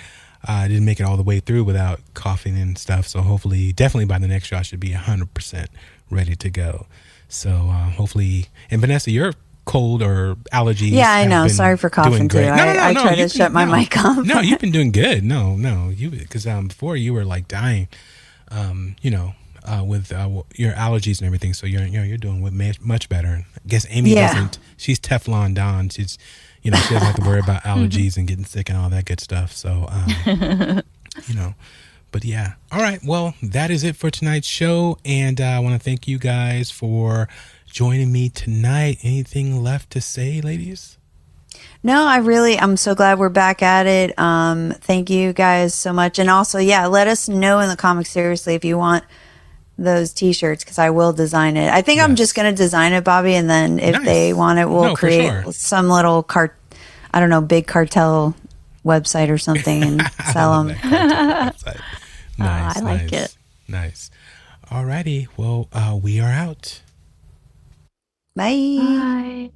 I didn't make it all the way through without coughing and stuff. So hopefully, definitely by the next show, I should be 100% ready to go. So hopefully, and Vanessa, your cold or allergies. Yeah, I know. Sorry for coughing too. I try to shut my mic off. No, you've been doing good. No, because before you were like dying, with your allergies and everything. So you're doing much better. I guess Amy doesn't. She's Teflon Don. She's, she doesn't have to worry about allergies and getting sick and all that good stuff. So, But yeah. All right. Well, that is it for tonight's show. And I want to thank you guys for joining me tonight. Anything left to say, ladies? No, I'm so glad we're back at it. Thank you guys so much. And also, let us know in the comments, seriously, if you want those t-shirts because I will design it. I think I'm just going to design it, Bobby, and then if they want it, we'll create some little big cartel website or something and sell them. Nice, I like it. Nice. Alrighty. Well, we are out. Bye. Bye.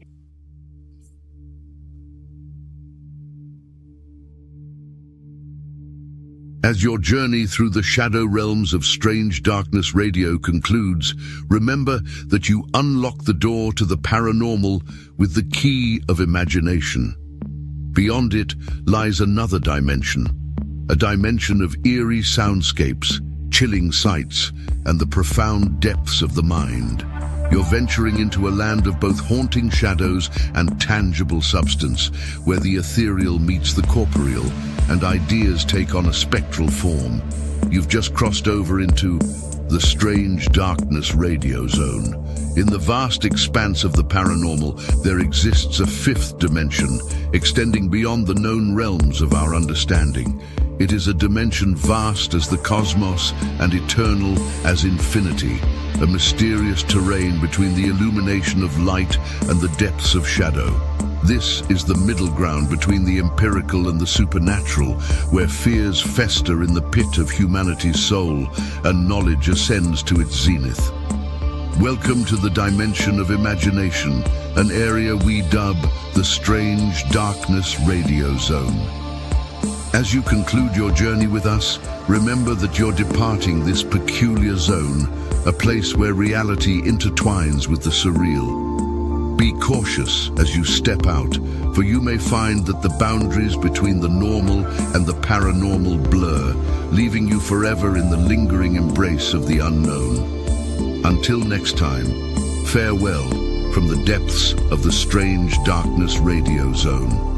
As your journey through the shadow realms of Strange Darkness Radio concludes, remember that you unlock the door to the paranormal with the key of imagination. Beyond it lies another dimension, a dimension of eerie soundscapes, chilling sights, and the profound depths of the mind. You're venturing into a land of both haunting shadows and tangible substance, where the ethereal meets the corporeal, and ideas take on a spectral form. You've just crossed over into the Strange Darkness Radio Zone. In the vast expanse of the paranormal, there exists a fifth dimension, extending beyond the known realms of our understanding. It is a dimension vast as the cosmos and eternal as infinity, a mysterious terrain between the illumination of light and the depths of shadow. This is the middle ground between the empirical and the supernatural, where fears fester in the pit of humanity's soul and knowledge ascends to its zenith. Welcome to the dimension of imagination, an area we dub the Strange Darkness Radio Zone. As you conclude your journey with us, remember that you're departing this peculiar zone, a place where reality intertwines with the surreal. Be cautious as you step out, for you may find that the boundaries between the normal and the paranormal blur, leaving you forever in the lingering embrace of the unknown. Until next time, farewell from the depths of the Strange Darkness Radio Zone.